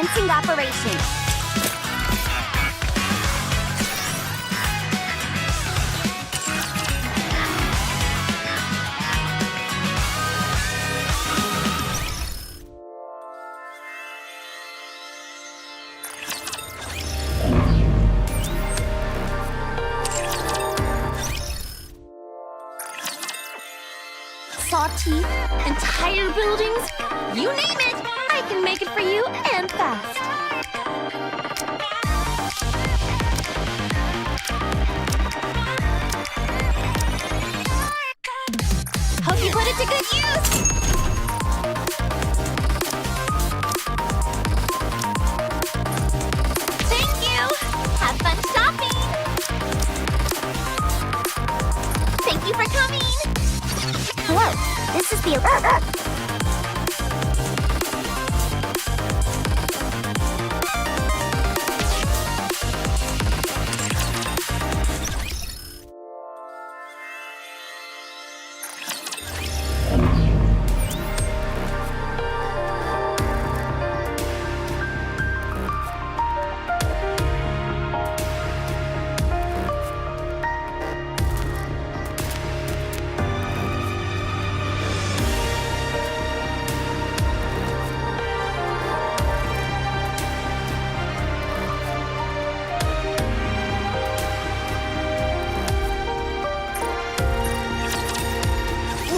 Commencing operation. Saw teeth, entire buildings, you name it, I can make it for you and fast. Hope you put it to good use. Thank you. Have fun shopping. Thank you for coming. Hello, this is the...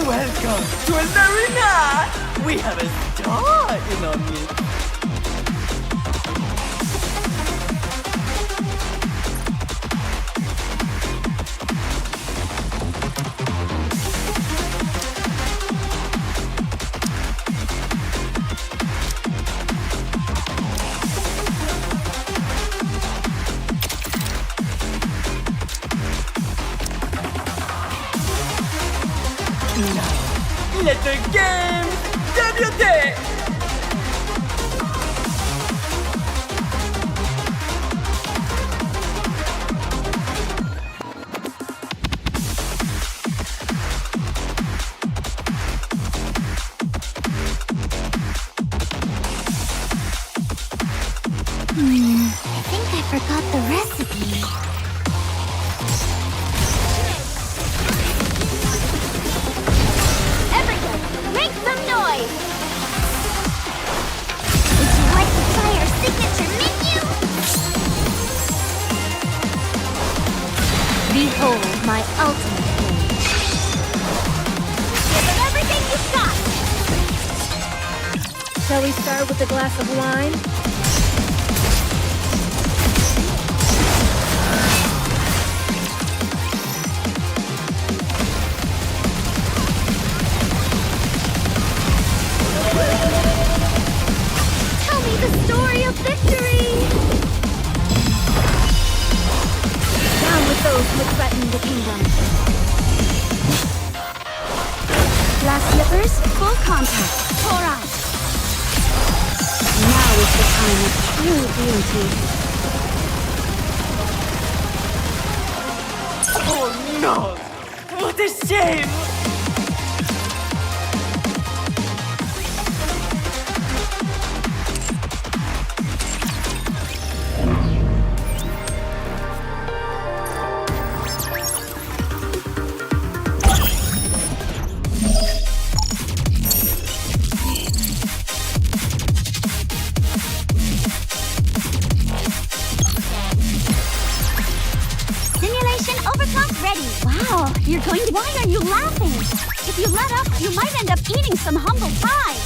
Welcome to an arena! We have a star in our midst. Let the game débute! I think I forgot the recipe. Everyone, make some noise! Would you like to try our signature menu? Behold my ultimate game. Give it everything you've got! Shall we start with a glass of wine? Tell me the story of victory! Down with those who threaten the kingdom. Glass slippers, full contact. Pour out. Now is the time of true beauty. Oh no! What a shame! Simulation overclock ready. Wow, you're going to... Why are you laughing? If you let up, you might end up eating some humble pie.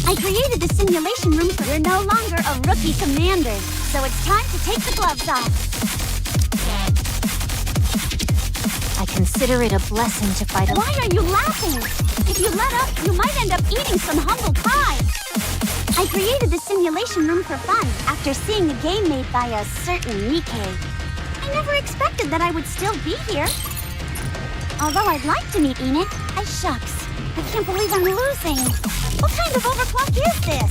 I created the simulation room for... You're no longer a rookie commander, so it's time to take the gloves off. I consider it a blessing to fight... Why are you laughing? If you let up, you might end up eating some humble pie. I created the simulation room for fun after seeing a game made by a certain Nikke. I never expected that I would still be here. Although I'd like to meet Enid, shucks. I can't believe I'm losing. What kind of overclock is this?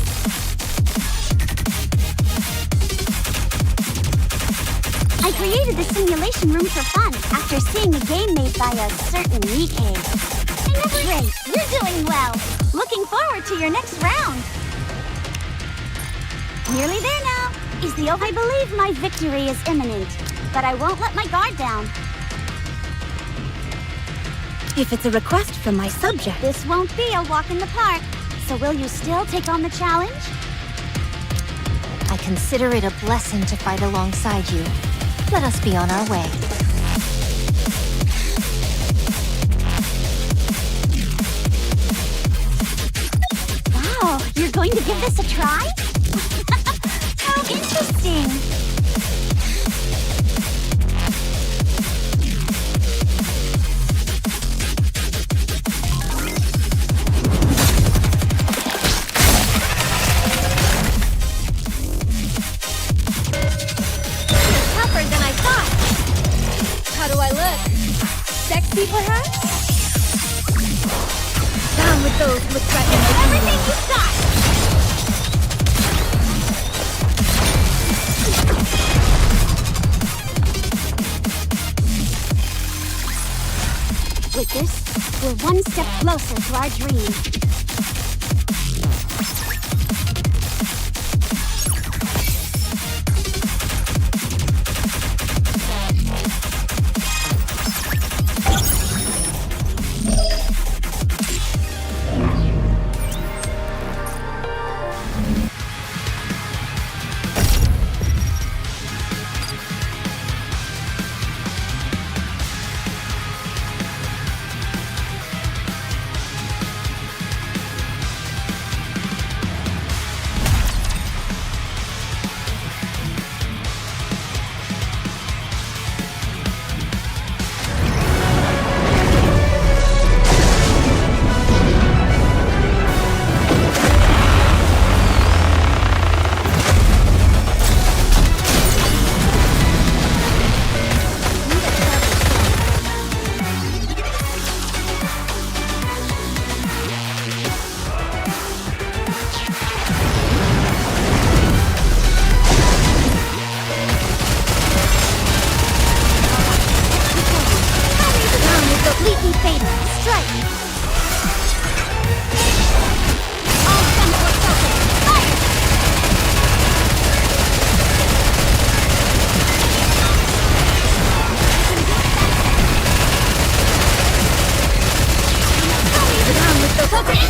I created the simulation room for fun after seeing a game made by a certain Nikke. Great, you're doing well. Looking forward to your next round. Nearly there now. Is the I believe my victory is imminent, but I won't let my guard down. If it's a request from my subject. This won't be a walk in the park, so will you still take on the challenge? I consider it a blessing to fight alongside you. Let us be on our way. Wow, you're going to give this a try? How interesting! Tougher than I thought. How do I look? Sexy, perhaps? Down with those with threatening. Everything you've got! With this, we're one step closer to our dream. Completely fatal. Strike! All guns were focused. Fire! Down with the focus.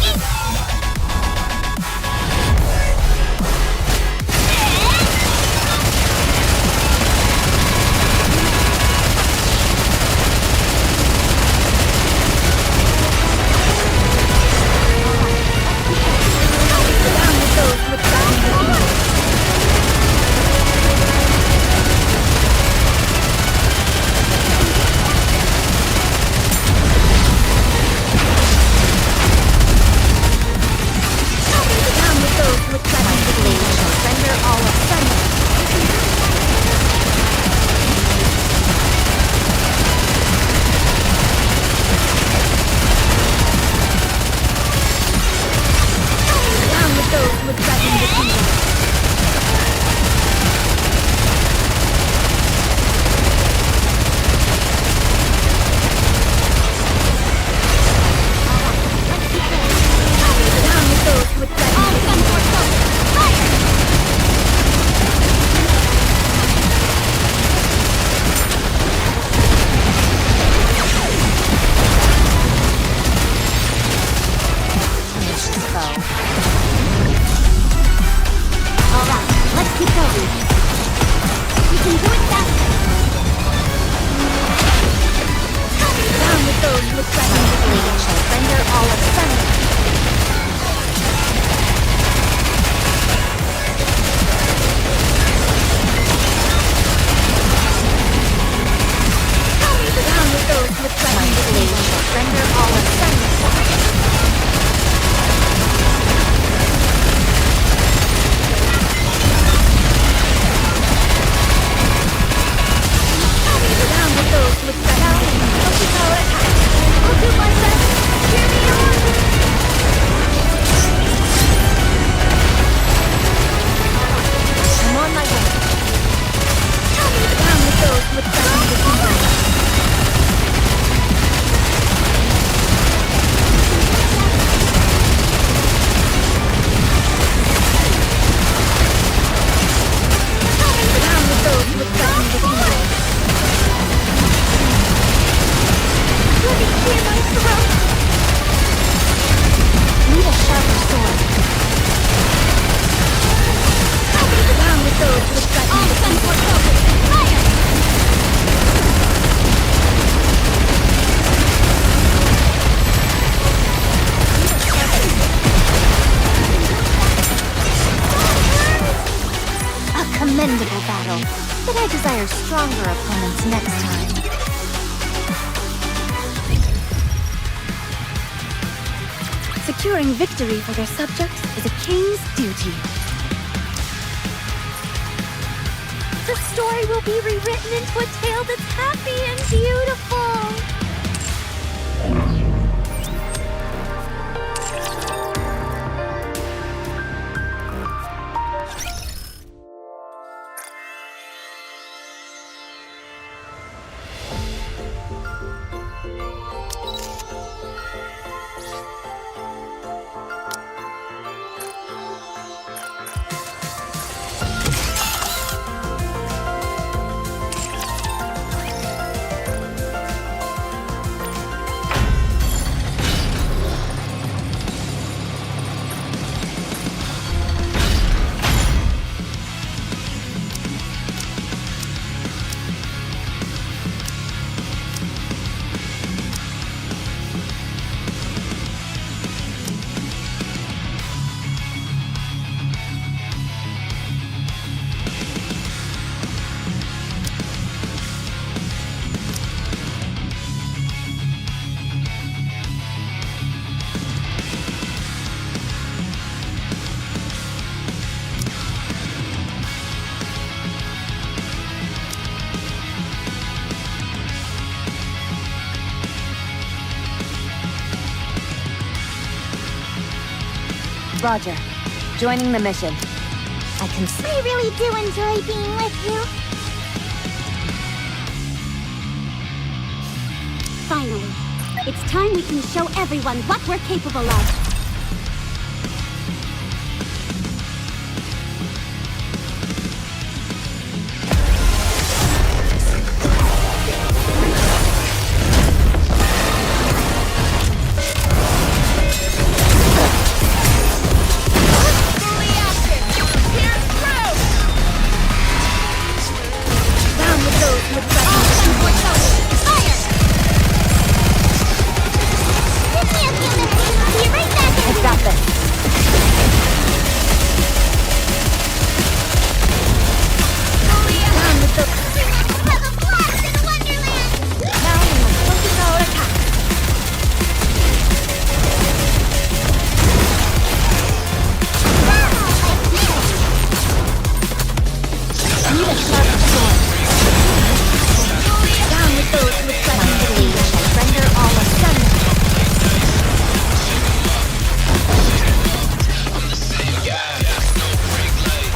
I desire stronger opponents next time. Securing victory for their subjects is a king's duty. The story will be rewritten into a tale that's happy and beautiful. Roger. Joining the mission. I really do enjoy being with you. Finally, it's time we can show everyone what we're capable of.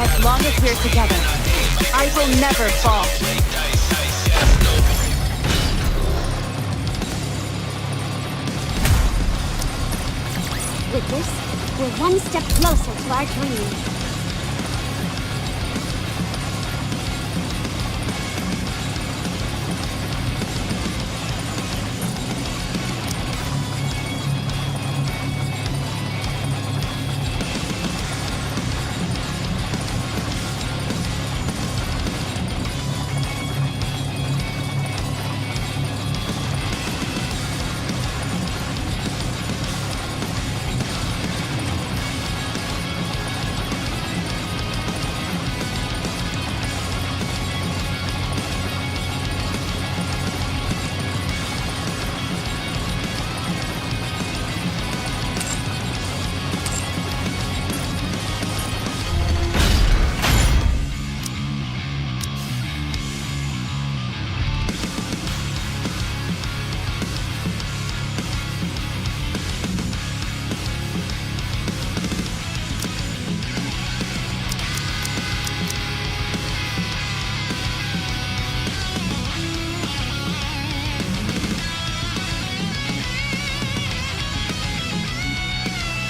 As long as we're together, I will never fall. With this, we're one step closer to our dream.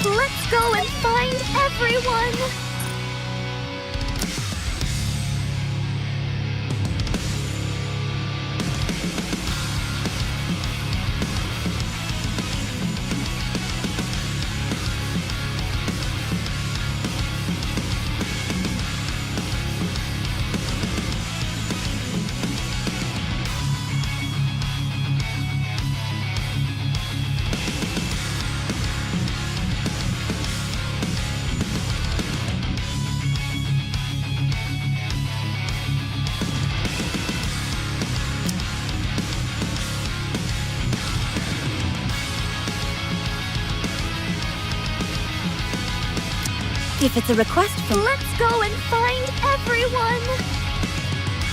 Let's go and find everyone! If it's a request from... Let's go and find everyone!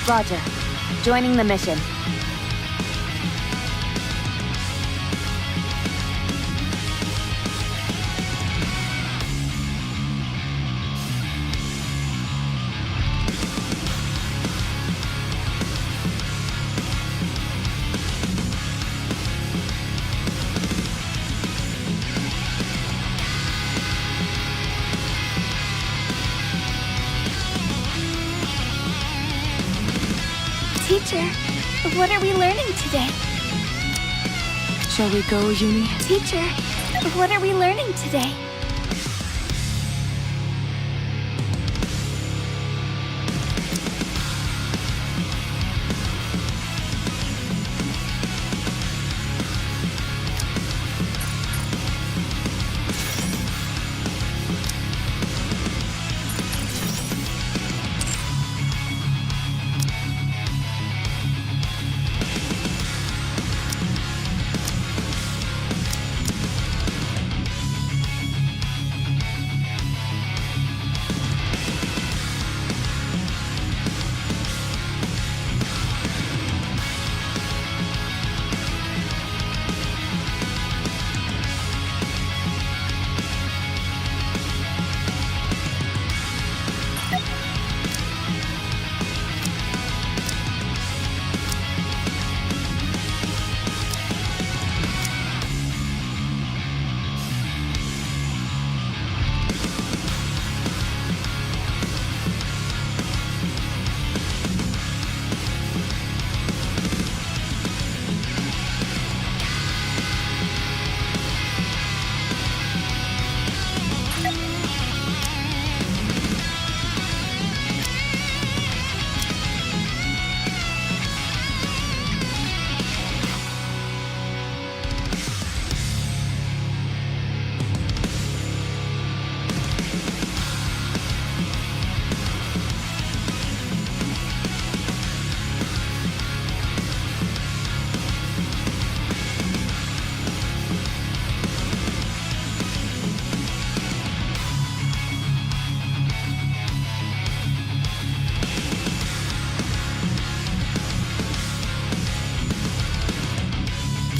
Roger. Joining the mission. Teacher, what are we learning today? Shall we go, Yumi? Teacher, what are we learning today?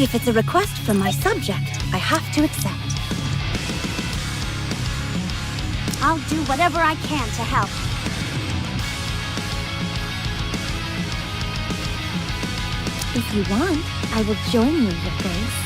If it's a request from my subject, I have to accept. I'll do whatever I can to help. If you want, I will join you, Your Grace.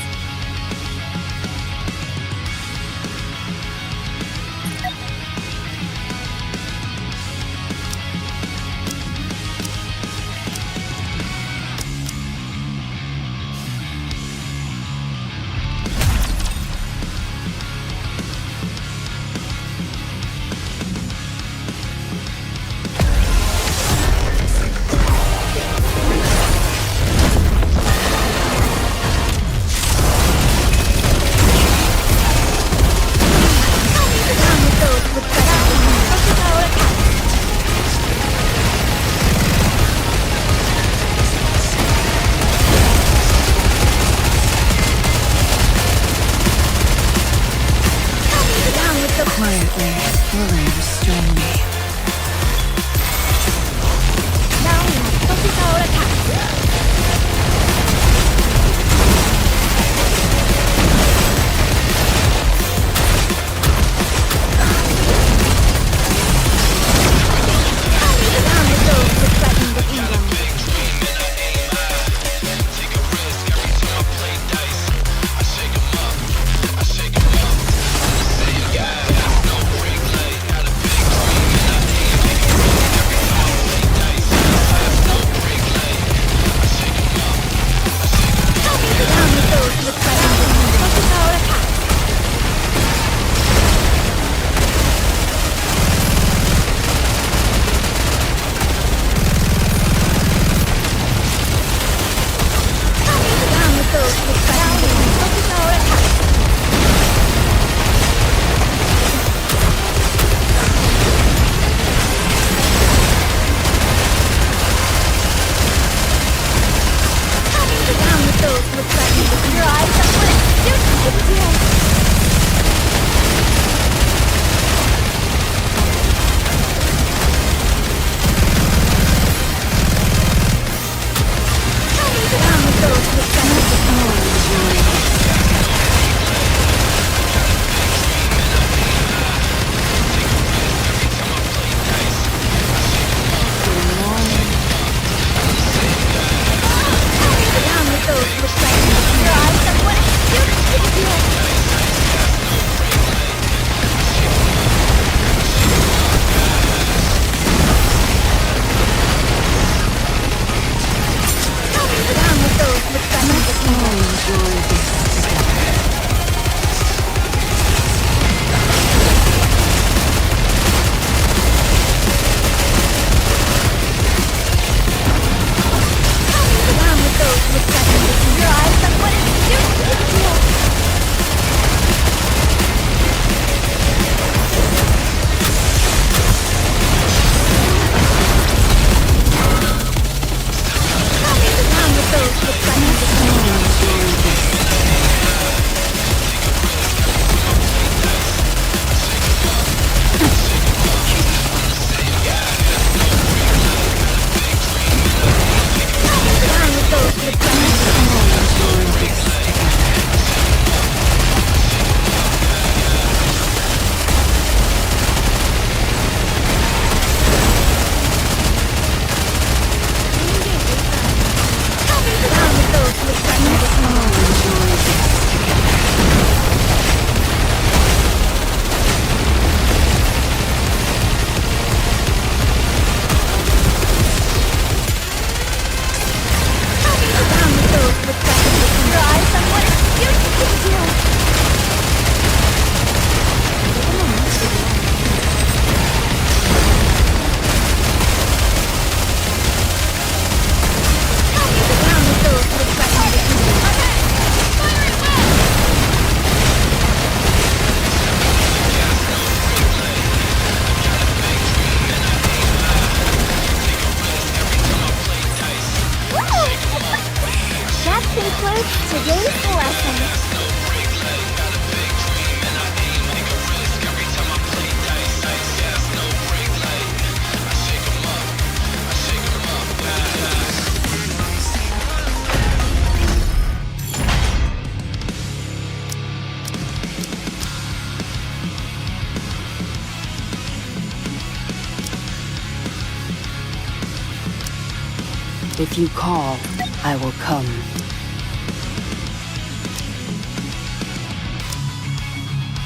If you call, I will come.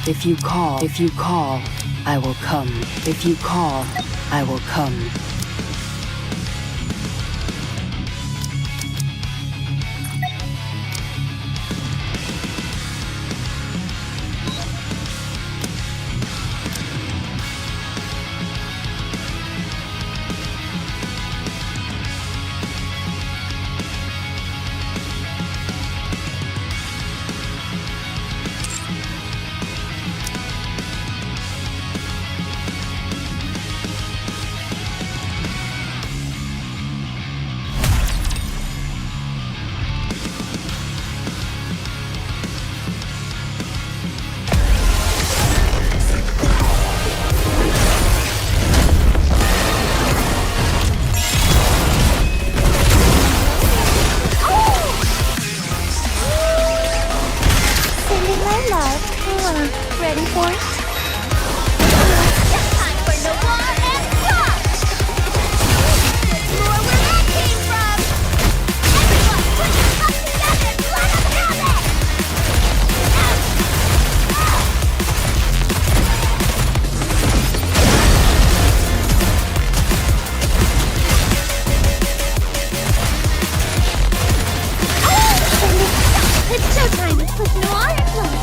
If you call, I will come. If you call, I will come. Sending my love. Ready for it? It's time for the war and rock! More where that came from! Everyone, put your cups together! Let us have it! It's showtime with Noir and Fluff.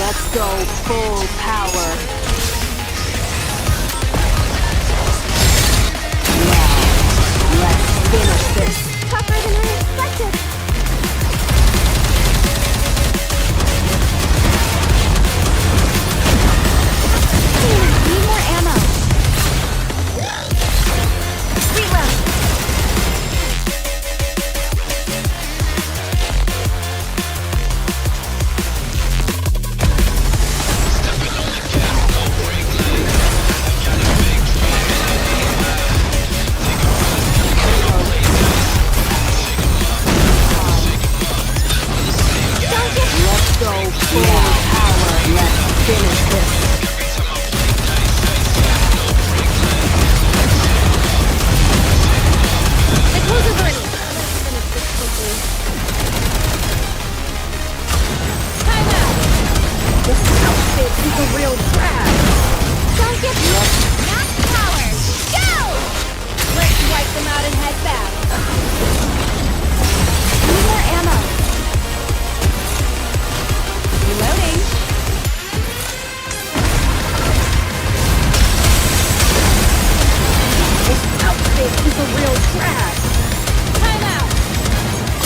Let's go full power. Now, let's finish this. Tougher than I expected. Need more ammo. Reload. Let's go full power. Let's finish this. The clothes are burning. Let's finish this quickly. Time out. This outfit is a real drag. Don't get max power. Go! Let's wipe them out and head back. Need more ammo. Reloading. This outfit is a real drag. Time out.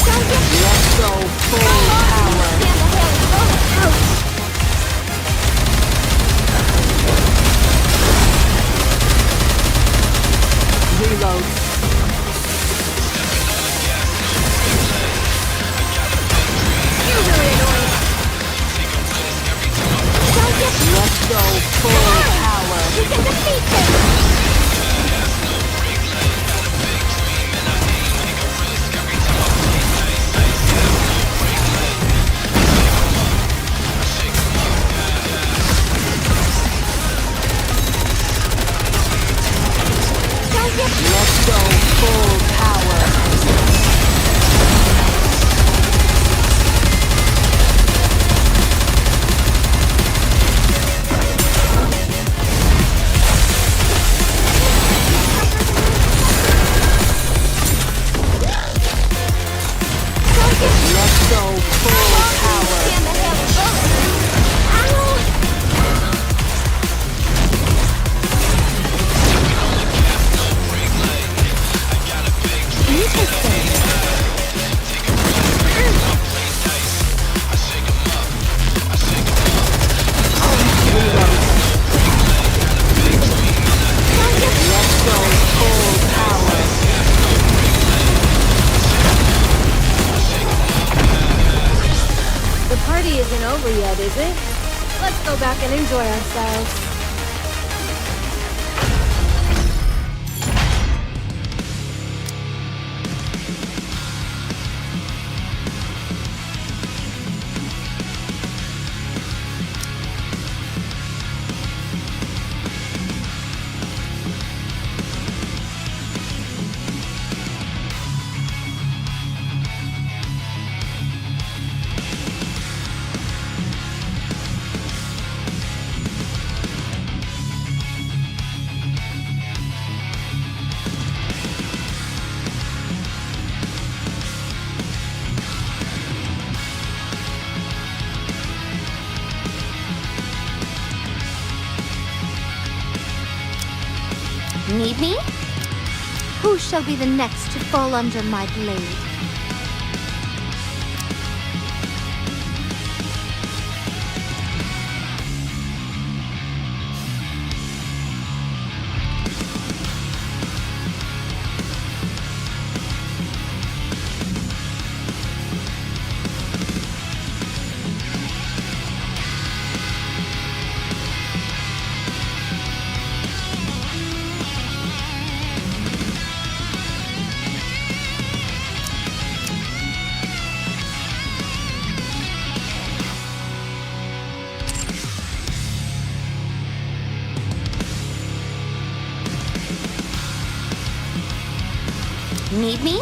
Don't get Let's go full power. stand the hill. Ouch. Reload. You're really annoying. Don't get Let's go full power. You can defeat this. Don't get Let's go full power. Let's go full power. stand the hill. Ow! Let's go full power. The party isn't over yet, is it? Let's go back and enjoy ourselves. Need me? Who shall be the next to fall under my blade? Need me?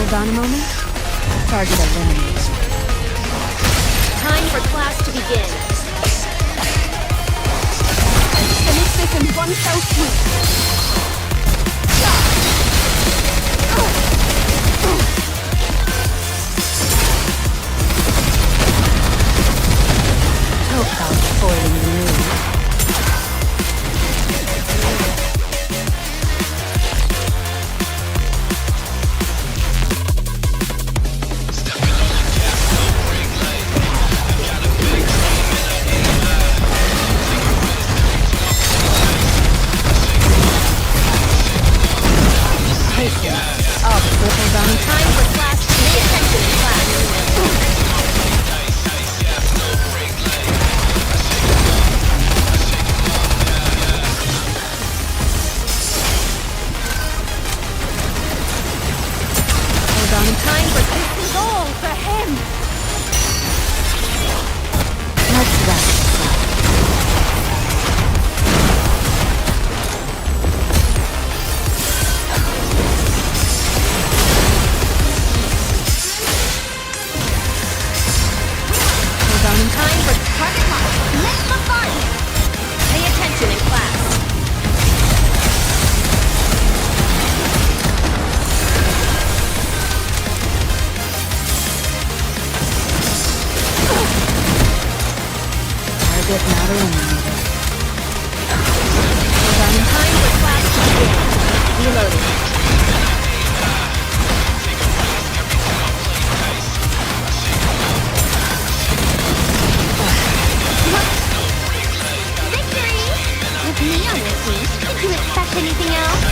Hold on a moment. Target eliminated. Time for class to begin. Finish this in one fell swoop. Talk about spoiling the mood. Hold on. Time for class. Pay attention in class. Hold on. Time for this goal for him. Let's wrap this up. Time for target lock. Let's bombard him. Pay attention in class. Target not eliminated. Hold on. Time for class to begin. Reloading. With me on your team, did you expect anything else?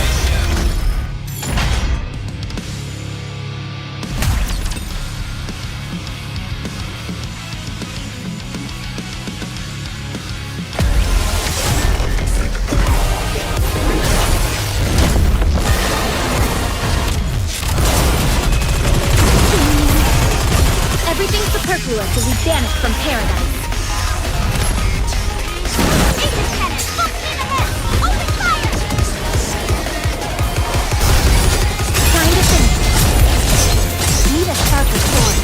Everything superfluous will be banished from paradise. Aegis cannon, full steam ahead! Open fire! Time to finish. Need a sharper sword.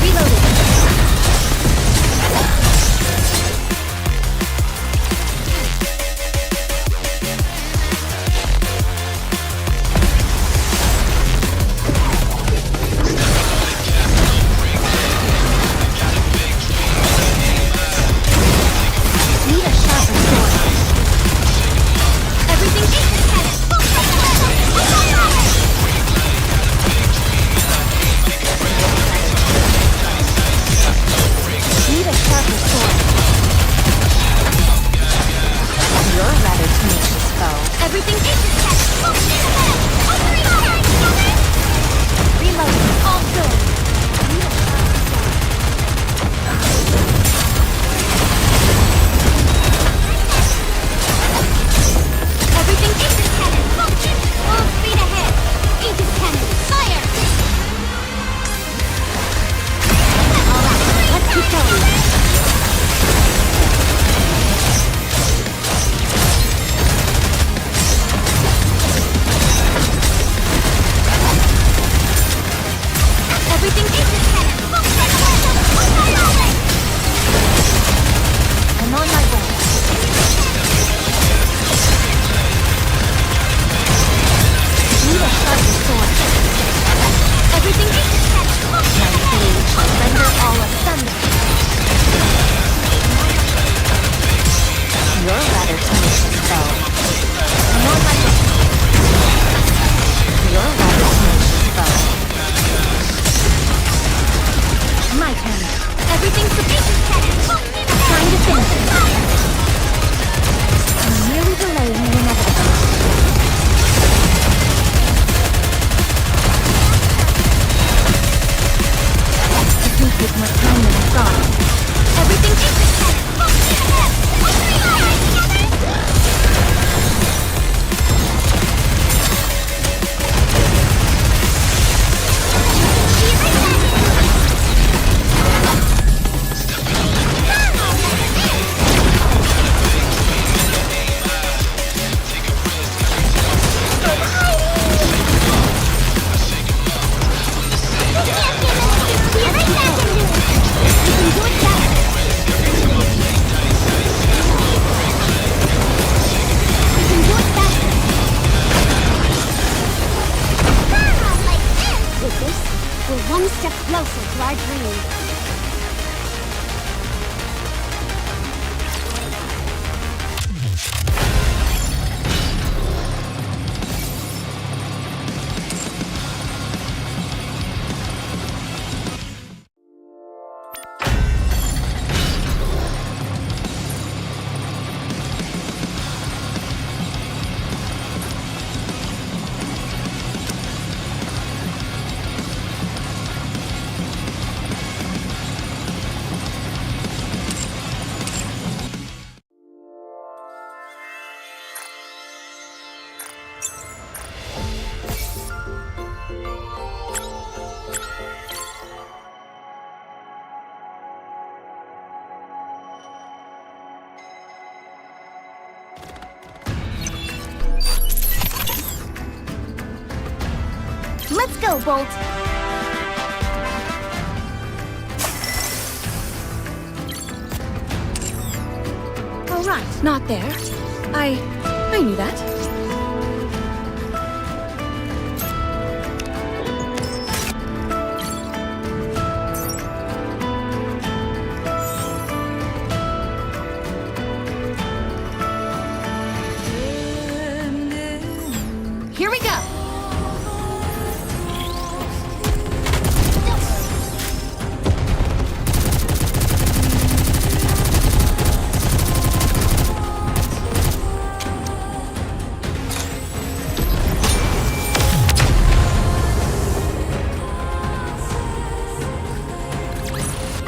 Reloading. go, Bolt! All right, not there. I knew that. Here we go!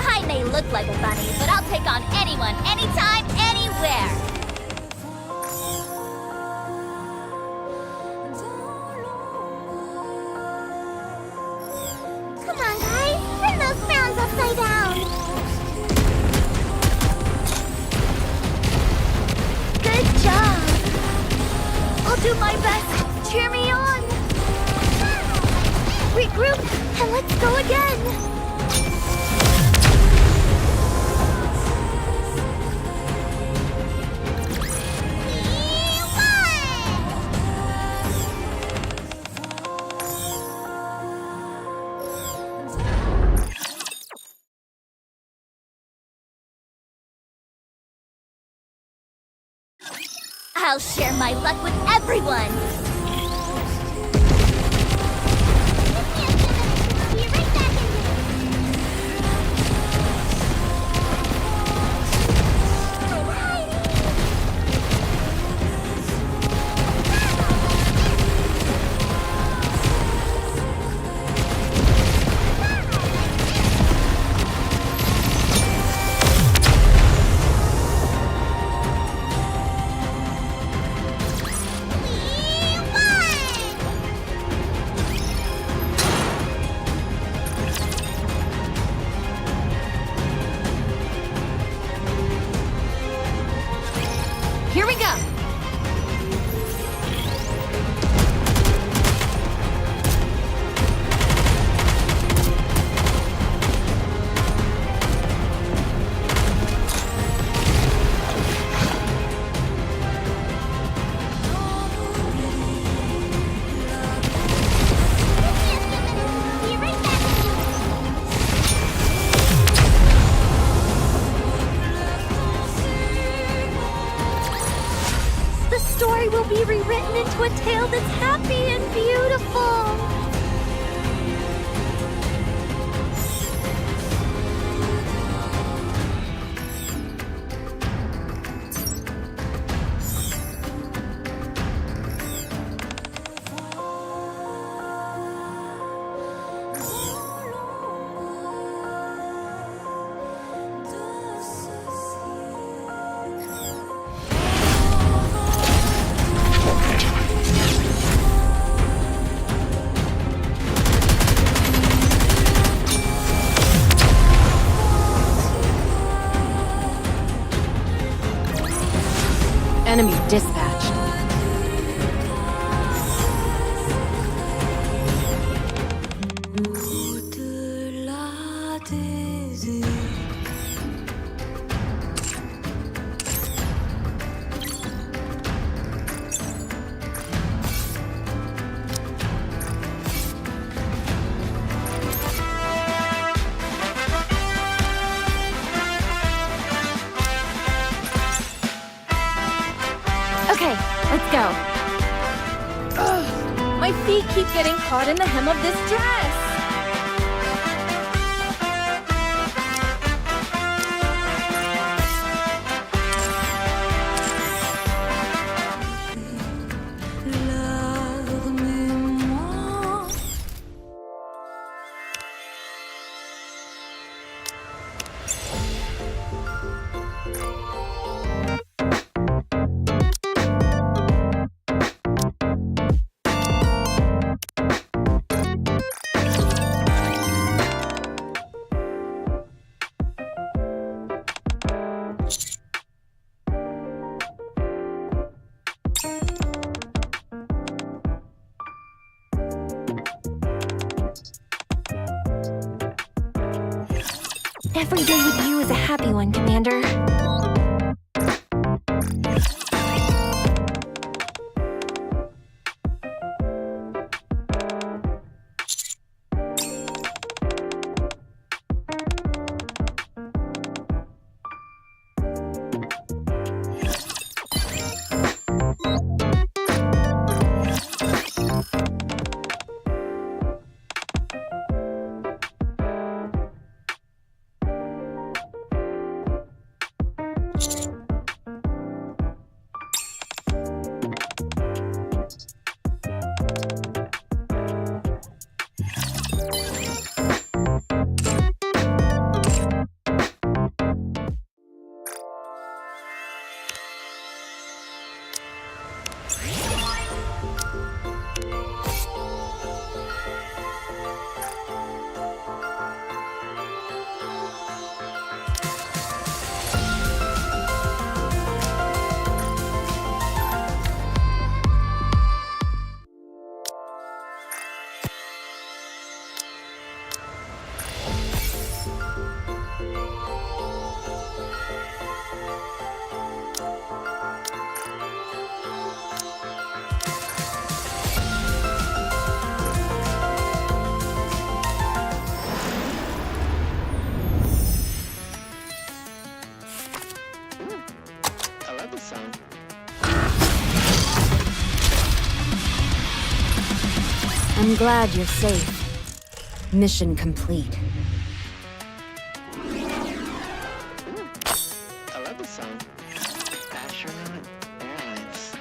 I may look like a bunny, but I'll take on anyone, anytime, anywhere! Come on, guys! Turn those frowns upside down! Good job! I'll do my best! Cheer me on! Regroup, and let's go again! I'll share my luck with everyone! Here we go! The story will be rewritten into a tale that's happy and beautiful. Enemy dispatched. Okay, let's go. Ugh, my feet keep getting caught in the hem of this dress. Every day with you is a happy one, Commander. I'm glad you're safe. Mission complete. I love the song. Astronaut Airlines.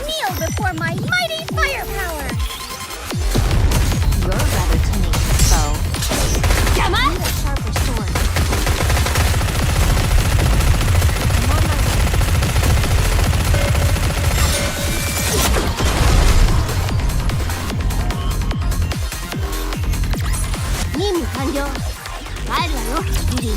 Kneel before my mighty firepower! You're rather tenacious, foe. Come on! Need a sharper sword. I'm on my way. 任務完了。帰るわよ、リリー。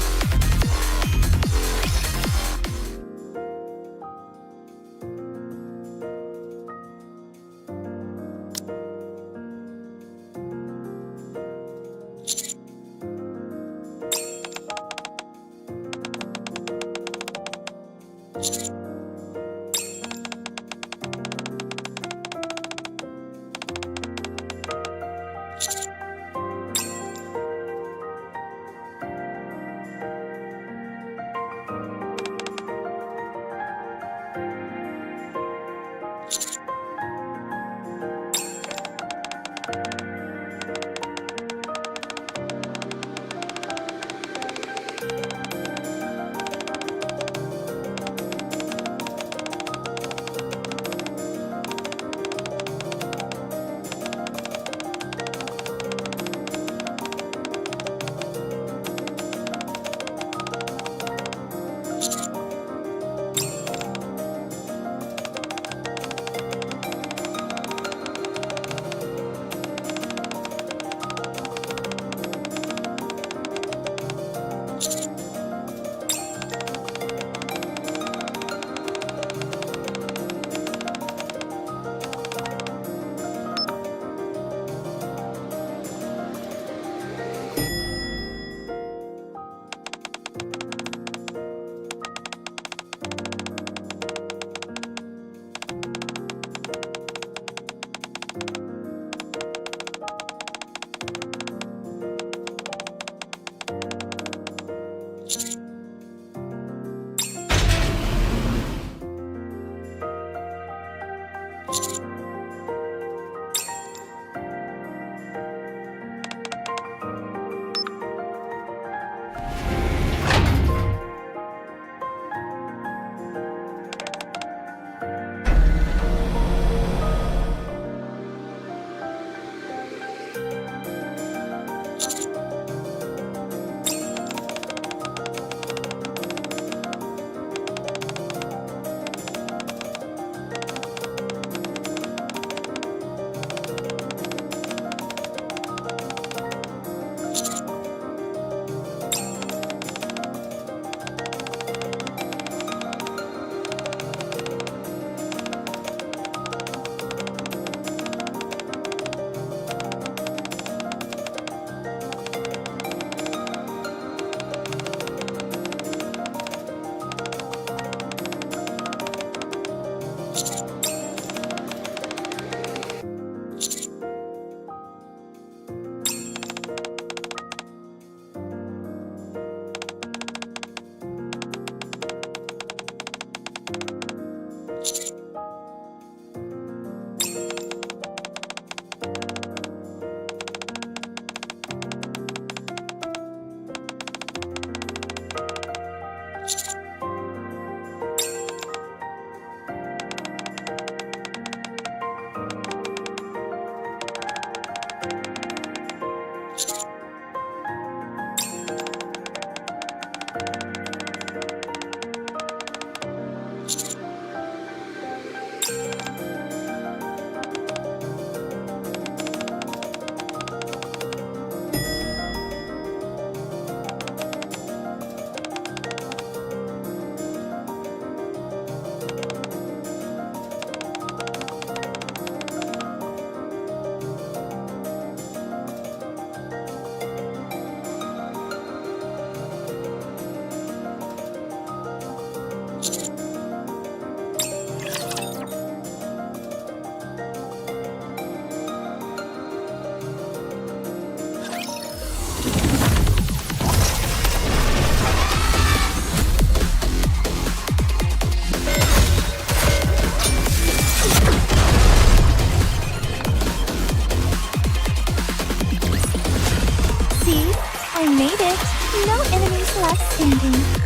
See? I made it. No enemies left standing.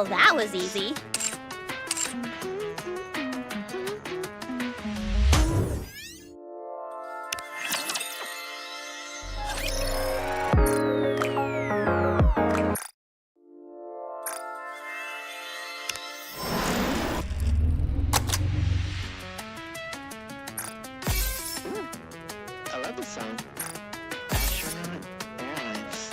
Well, that was easy. I love the song. Astronaut Airlines.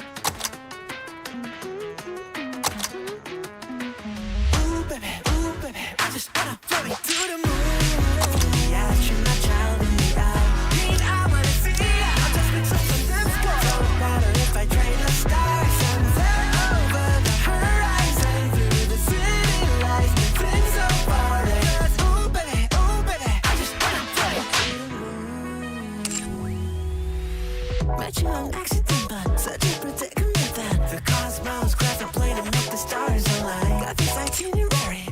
Ooh, baby, I just wanna fly me to the moon. Yeah, shoot my child in the eye. Mean I wanna see ya. I'll just make something that's cool. Don't matter if I trade the stars. Somewhere over the horizon. Through the city lights, moving so far. Ooh, baby, I just wanna fly me to the moon. Met you on accident, but such a predicament that the cosmos crashed a plane to make the stars align. Got this itinerary.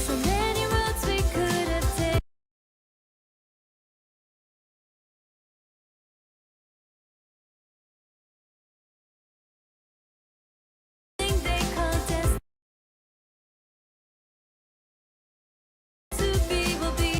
So many roads we could have taken. They contest to be will be.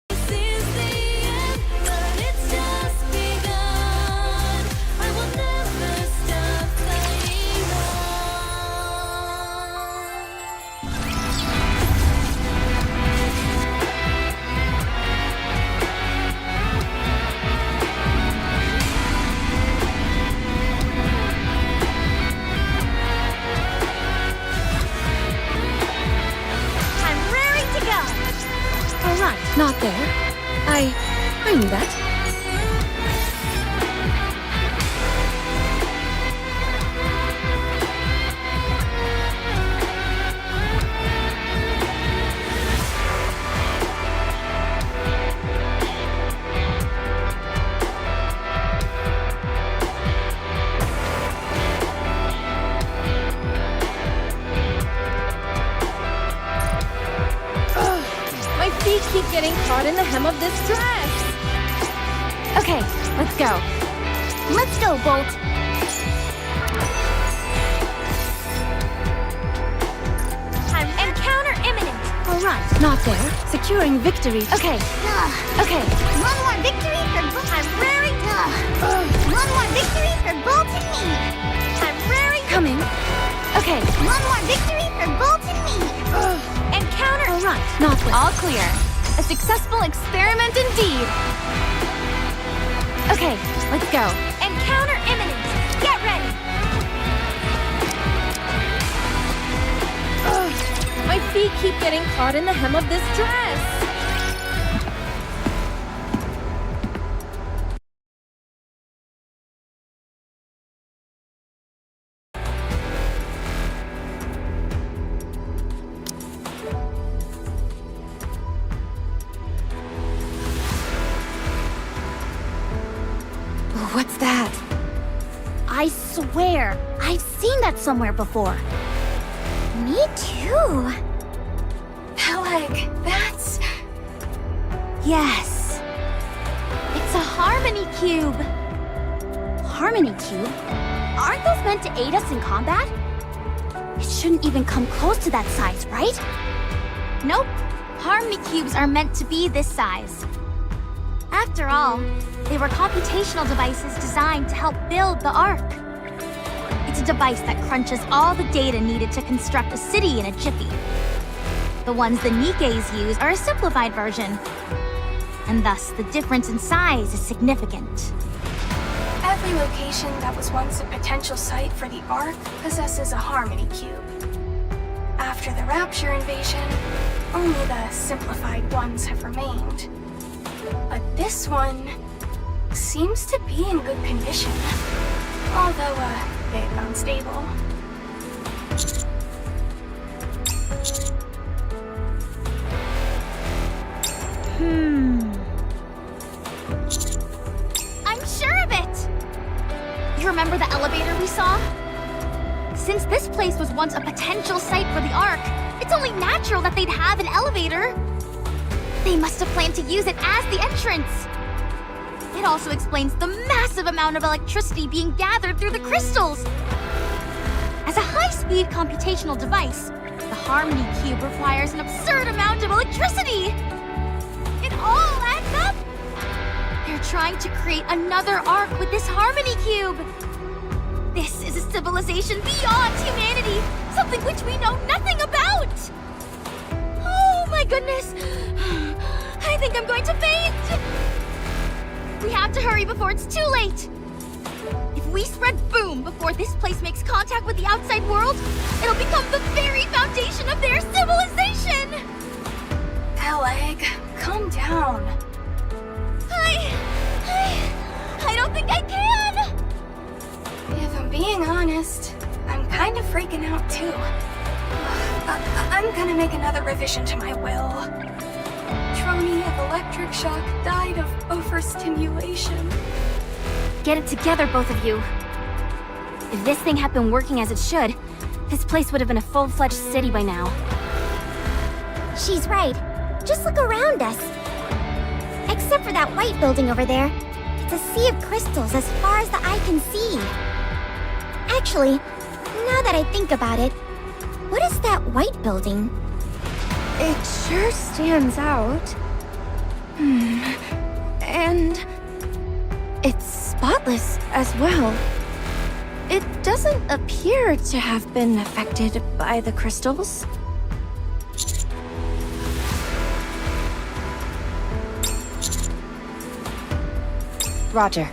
This is the end, but it's just begun. I will never stop fighting I'm raring to go. All right, not there. I knew that. My feet keep getting caught in the hem of this dress. Okay, let's go. Let's go, Bolt. Encounter imminent. All right, not there. Securing victory. Okay, okay. One more victory for Bolt. I'm raring. One more victory for Bolt and me. I'm raring. Coming. Okay, One more victory for Bolt and me. Encounter. all right, not there. All clear. A successful experiment indeed. Okay, let's go. Encounter imminent. Get ready. My feet keep getting caught in the hem of this dress. What's that? I swear, I've seen that somewhere before. Me too. Peleg, that's... Yes. It It's a harmony cube! Harmony cube? Aren't those meant to aid us in combat? It shouldn't even come close to that size, right? Nope. Harmony cubes are meant to be this size. After all, they were computational devices designed to help build the Ark. It's a device that crunches all the data needed to construct a city in a jiffy. The ones the Nikkes use are a simplified version, and thus the difference in size is significant. Every location that was once a potential site for the Ark possesses a harmony cube. After the Rapture invasion, only the simplified ones have remained. But this one seems to be in good condition, although a bit unstable. I'm sure of it! You remember the elevator we saw? Since this place was once a potential site for the Ark, it's only natural that they'd have an elevator. They must have planned to use it as the entrance. It also explains the massive amount of electricity being gathered through the crystals. As a high-speed computational device, the Harmony Cube requires an absurd amount of electricity. It all adds up. They're trying to create another Ark with this Harmony Cube. This is a civilization beyond humanity, something which we know nothing about. Oh my goodness. I think I'm going to faint. We have to hurry before it's too late. If we spread boom before this place makes contact with the outside world, it'll become the very foundation of their civilization. Alec, calm down. I don't think I can. If I'm being honest, I'm kind of freaking out too. I'm gonna make another revision to my will. Trony of electric shock died of overstimulation. Get it together, both of you. If this thing had been working as it should, this place would have been a full-fledged city by now. She's right. Just look around us. Except for that white building over there. It's a sea of crystals as far as the eye can see. Actually, now that I think about it, what is that white building? It sure stands out. And it's spotless as well. It doesn't appear to have been affected by the crystals. Roger.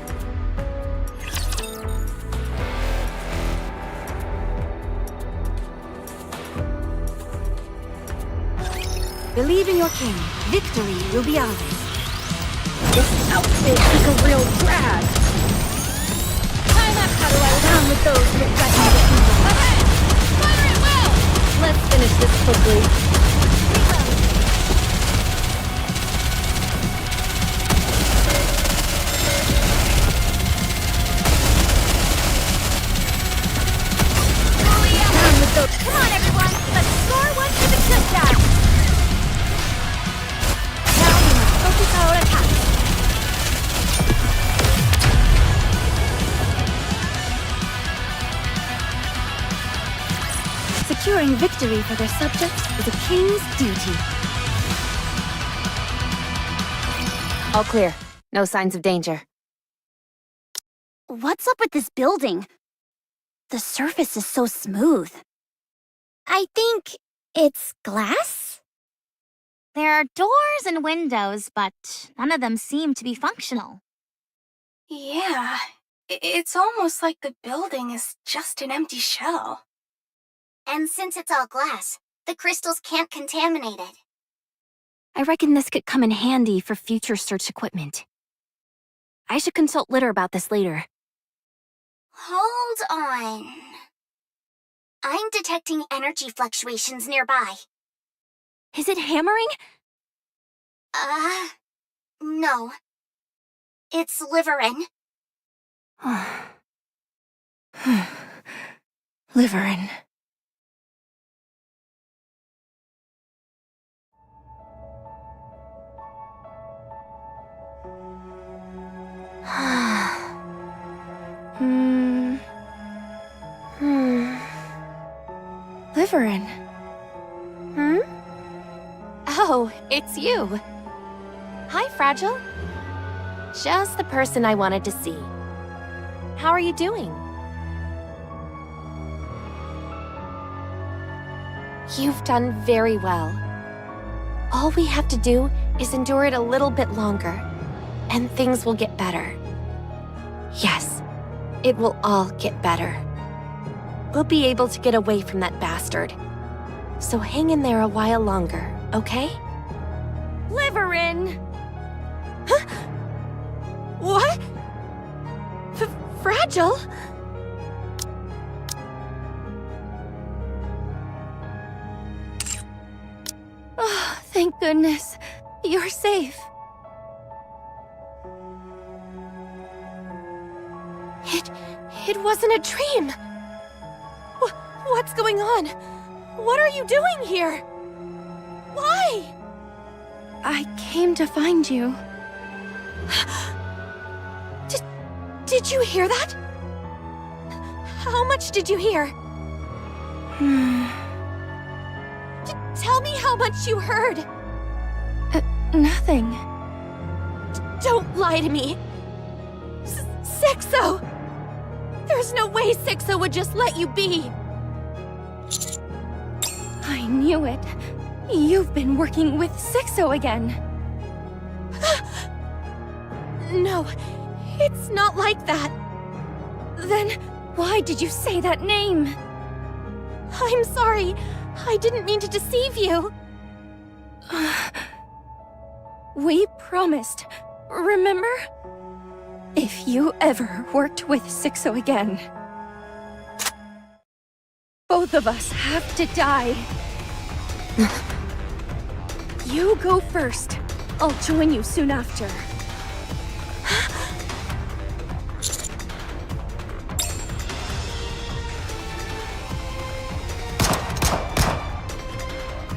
Believe in your king. Victory will be ours. This outfit is a real drag. How do I down with those who threaten the kingdom? Fire at will! Let's finish this quickly. Down with those. Come on, everyone! Let's score one for the good guys! Now we must focus our attack. Securing victory for their subjects is a king's duty. All clear. No signs of danger. What's up with this building? The surface is so smooth. I think it's glass? There are doors and windows, but none of them seem to be functional. Yeah, it's almost like the building is just an empty shell. And since it's all glass, the crystals can't contaminate it. I reckon this could come in handy for future search equipment. I should consult Litter about this later. Hold on. I'm detecting energy fluctuations nearby. Is it hammering? No. It's liverin. Liverin. Liverin. Hmm? Oh, it's you. Hi, Fragile. Just the person I wanted to see. How are you doing? You've done very well. All we have to do is endure it a little bit longer, and things will get better. Yes, it will all get better. We'll be able to get away from that bastard. So hang in there a while longer, okay? Liverin! Huh? What? Fragile? Oh, thank goodness. You're safe. It wasn't a dream. What's going on? What are you doing here? Why? I came to find you. Did you hear that? How much did you hear? Tell me how much you heard. Nothing. Don't lie to me. Sixo! There's no way Sixo would just let you be. I knew it. You've been working with Sixo again. No, it's not like that. Then why did you say that name? I'm sorry. I didn't mean to deceive you. We promised, remember? If you ever worked with Sixo again, both of us have to die. You go first. I'll join you soon after.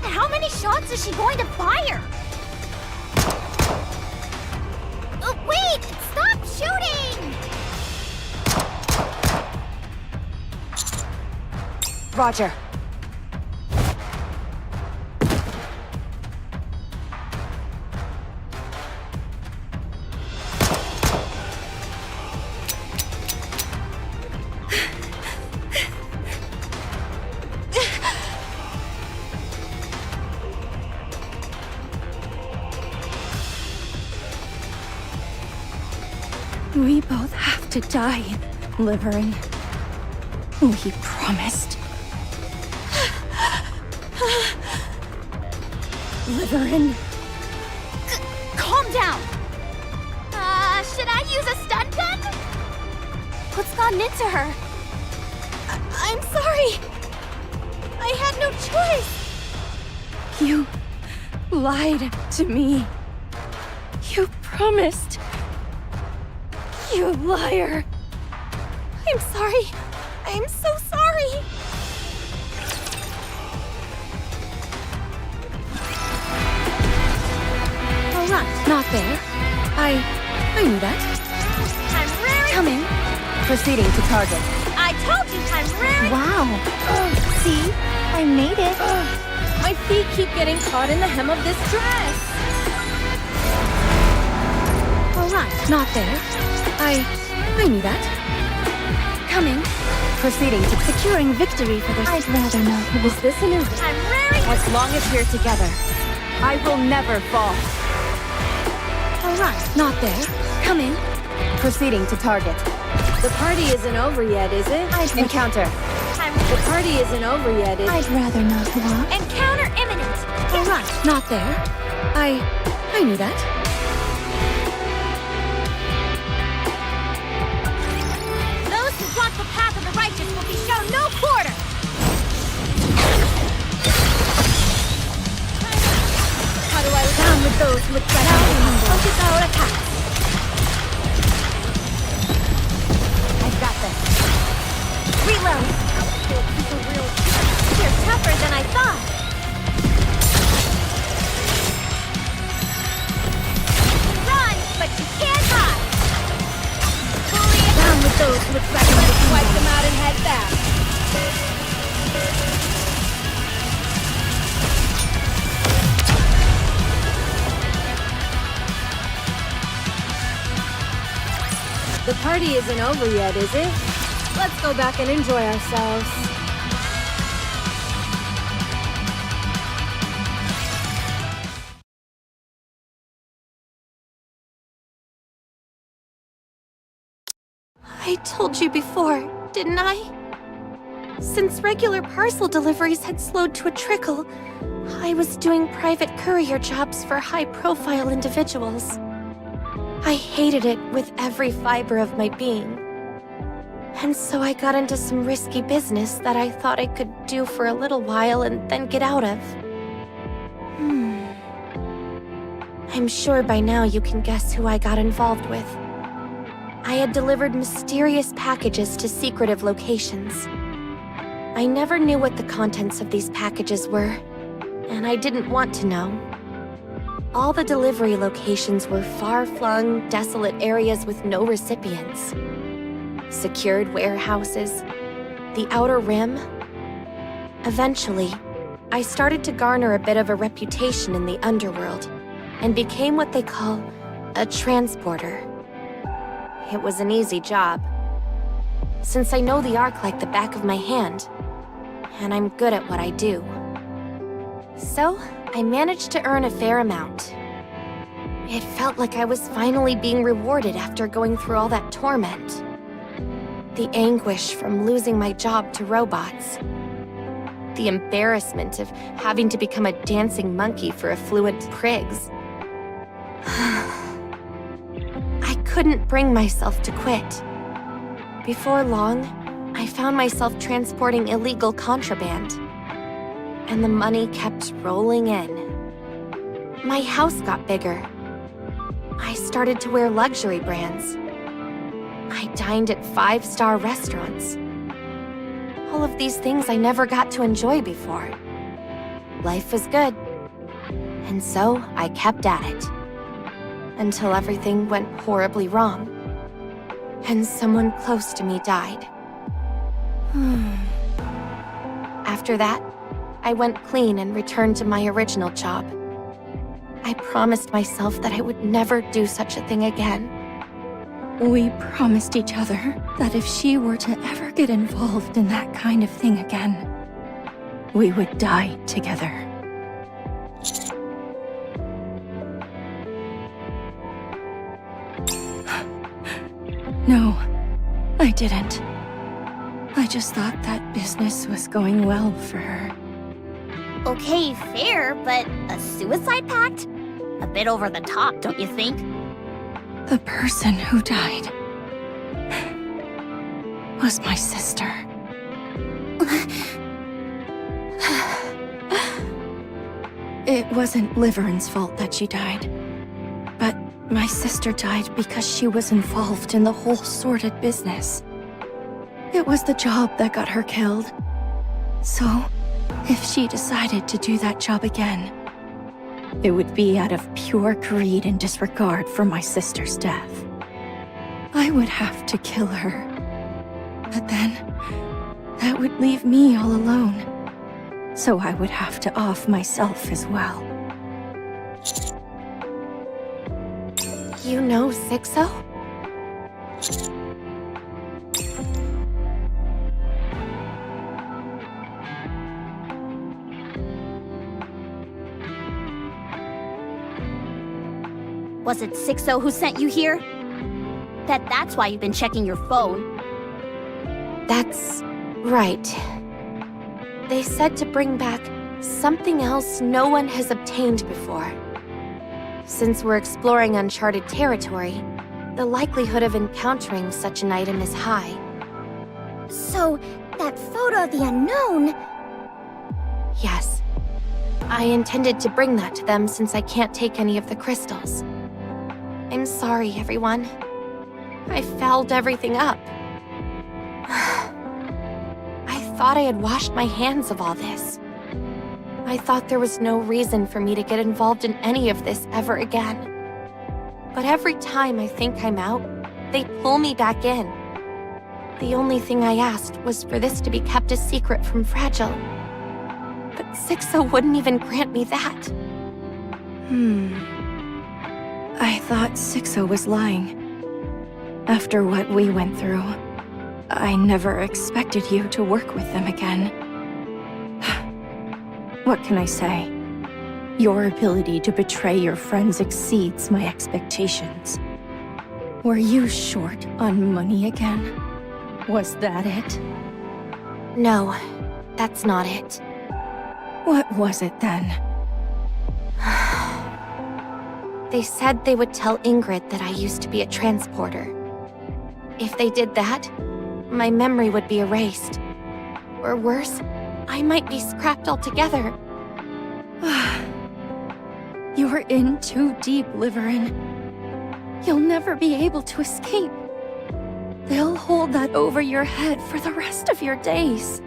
How many shots is she going to fire? Wait! Stop shooting! Roger. We both have to die, Liverin. We promised. Liverin. Calm down! Should I use a stun gun? What's gotten into her? I'm sorry. I had no choice. You lied to me. You promised. You liar. I'm sorry. I'm so sorry. All right, not there. I knew that. I'm rearing. Coming. Proceeding to target. I told you I'm rearing. Wow. See? I made it. My feet keep getting caught in the hem of this dress. All right, not there. I knew that. Coming. Proceeding to securing victory for this. I'd rather not. Was this an illusion? I'm rearing. As long as we're together, I will never fall. All right, not there. Coming. Proceeding to target. The party isn't over yet, is it? Encounter. The party isn't over yet, is it? I'd rather not walk. Encounter imminent. All right, not there. I knew that. Those who block the path of the righteous will be shown no quarter. How do I down with those with that? Focus our attack. I've got this. Reload. You're tougher than I thought. Run, but you can't hide. Fully Down with those with that. Let's wipe them out and head back. party isn't over yet, is it? Let's go back and enjoy ourselves. I told you before, didn't I? Since regular parcel deliveries had slowed to a trickle, I was doing private courier jobs for high-profile individuals. I hated it with every fiber of my being. And so I got into some risky business that I thought I could do for a little while and then get out of. I'm sure by now you can guess who I got involved with. I had delivered mysterious packages to secretive locations. I never knew what the contents of these packages were, and I didn't want to know. All the delivery locations were far-flung, desolate areas with no recipients. Secured warehouses, the outer rim. Eventually, I started to garner a bit of a reputation in the underworld, and became what they call a transporter. It was an easy job, since I know the Ark like the back of my hand, and I'm good at what I do. So, I managed to earn a fair amount. It felt like I was finally being rewarded after going through all that torment. The anguish from losing my job to robots. The embarrassment of having to become a dancing monkey for affluent prigs. I couldn't bring myself to quit. Before long, I found myself transporting illegal contraband. And the money kept rolling in. My house got bigger. I started to wear luxury brands. I dined at 5-star restaurants. All of these things I never got to enjoy before. Life was good. And so I kept at it. Until everything went horribly wrong. And someone close to me died. After that, I went clean and returned to my original job. I promised myself that I would never do such a thing again. We promised each other that if she were to ever get involved in that kind of thing again, we would die together. No, I didn't. I just thought that business was going well for her. Okay, fair, but a suicide pact? A bit over the top, don't you think? The person who died was my sister. It wasn't Liverin's fault that she died. But my sister died because she was involved in the whole sordid business. It was the job that got her killed. So, if she decided to do that job again, it would be out of pure greed and disregard for my sister's death. I would have to kill her. But then, that would leave me all alone. So I would have to off myself as well. You know Sixo? Was it Sixo who sent you here? That's why you've been checking your phone. That's right. They said to bring back something else no one has obtained before. Since we're exploring uncharted territory, the likelihood of encountering such an item is high. So, that photo of the unknown... Yes. I intended to bring that to them since I can't take any of the crystals. I'm sorry, everyone. I fouled everything up. I thought I had washed my hands of all this. I thought there was no reason for me to get involved in any of this ever again. But every time I think I'm out, they pull me back in. The only thing I asked was for this to be kept a secret from Fragile. But Sixo wouldn't even grant me that. I thought Sixo was lying. After what we went through, I never expected you to work with them again. What can I say? Your ability to betray your friends exceeds my expectations. Were you short on money again? Was that it? No, that's not it. What was it then? They said they would tell Ingrid that I used to be a transporter. If they did that, my memory would be erased. Or worse, I might be scrapped altogether. You were in too deep, Liverin. You'll never be able to escape. They'll hold that over your head for the rest of your days.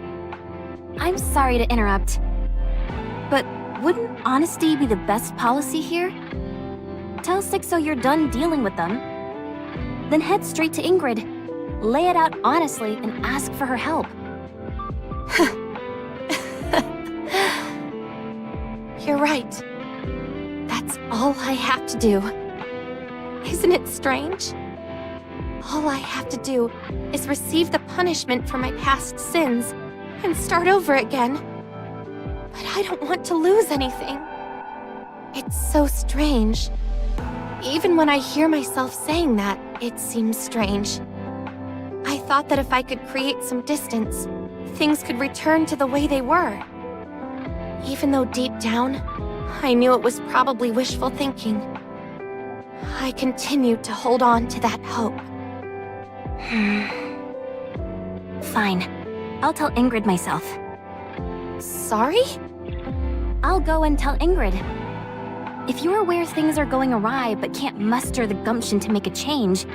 I'm sorry to interrupt, but wouldn't honesty be the best policy here? Tell Sixo you're done dealing with them. Then head straight to Ingrid. Lay it out honestly and ask for her help. You're right. That's all I have to do. Isn't it strange? All I have to do is receive the punishment for my past sins and start over again. But I don't want to lose anything. It's so strange. Even when I hear myself saying that, it seems strange. I thought that if I could create some distance, things could return to the way they were. Even though deep down, I knew it was probably wishful thinking. I continued to hold on to that hope. Fine. I'll tell Ingrid myself. Sorry? I'll go and tell Ingrid. If you're aware things are going awry but can't muster the gumption to make a change,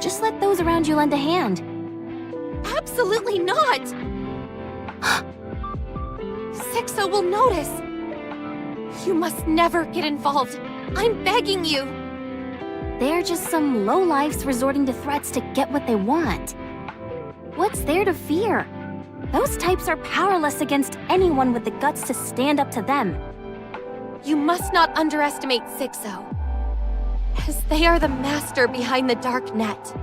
just let those around you lend a hand. Absolutely not! Sixo will notice. You must never get involved. I'm begging you. They're just some lowlifes resorting to threats to get what they want. What's there to fear? Those types are powerless against anyone with the guts to stand up to them. You must not underestimate Sixo, as they are the master behind the Dark Net.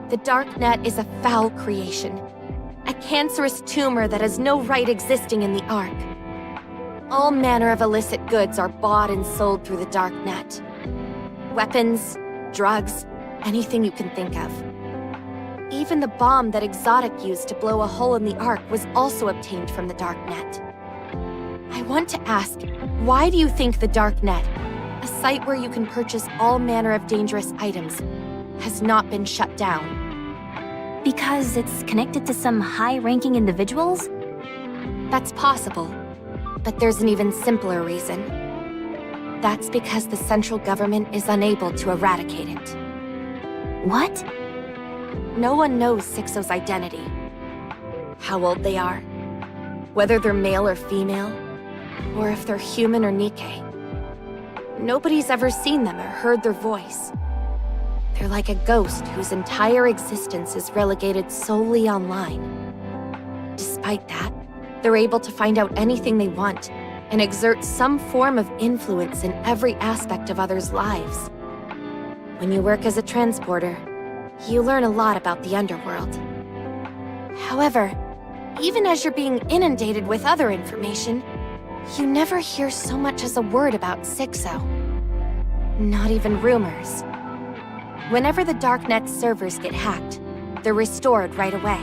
The Dark Net is a foul creation, a cancerous tumor that has no right existing in the Ark. All manner of illicit goods are bought and sold through the Dark Net. Weapons, drugs, anything you can think of. Even the bomb that Exotic used to blow a hole in the Ark was also obtained from the Dark Net. I want to ask, why do you think the Dark Net, a site where you can purchase all manner of dangerous items, has not been shut down? Because it's connected to some high-ranking individuals? That's possible, but there's an even simpler reason. That's because the central government is unable to eradicate it. What? No one knows Sixo's identity. How old they are, whether they're male or female, or if they're human or Nikke. Nobody's ever seen them or heard their voice. They're like a ghost whose entire existence is relegated solely online. Despite that, they're able to find out anything they want and exert some form of influence in every aspect of others' lives. When you work as a transporter, you learn a lot about the underworld. However, even as you're being inundated with other information, you never hear so much as a word about Sixo. Not even rumors. Whenever the Darknet servers get hacked, they're restored right away.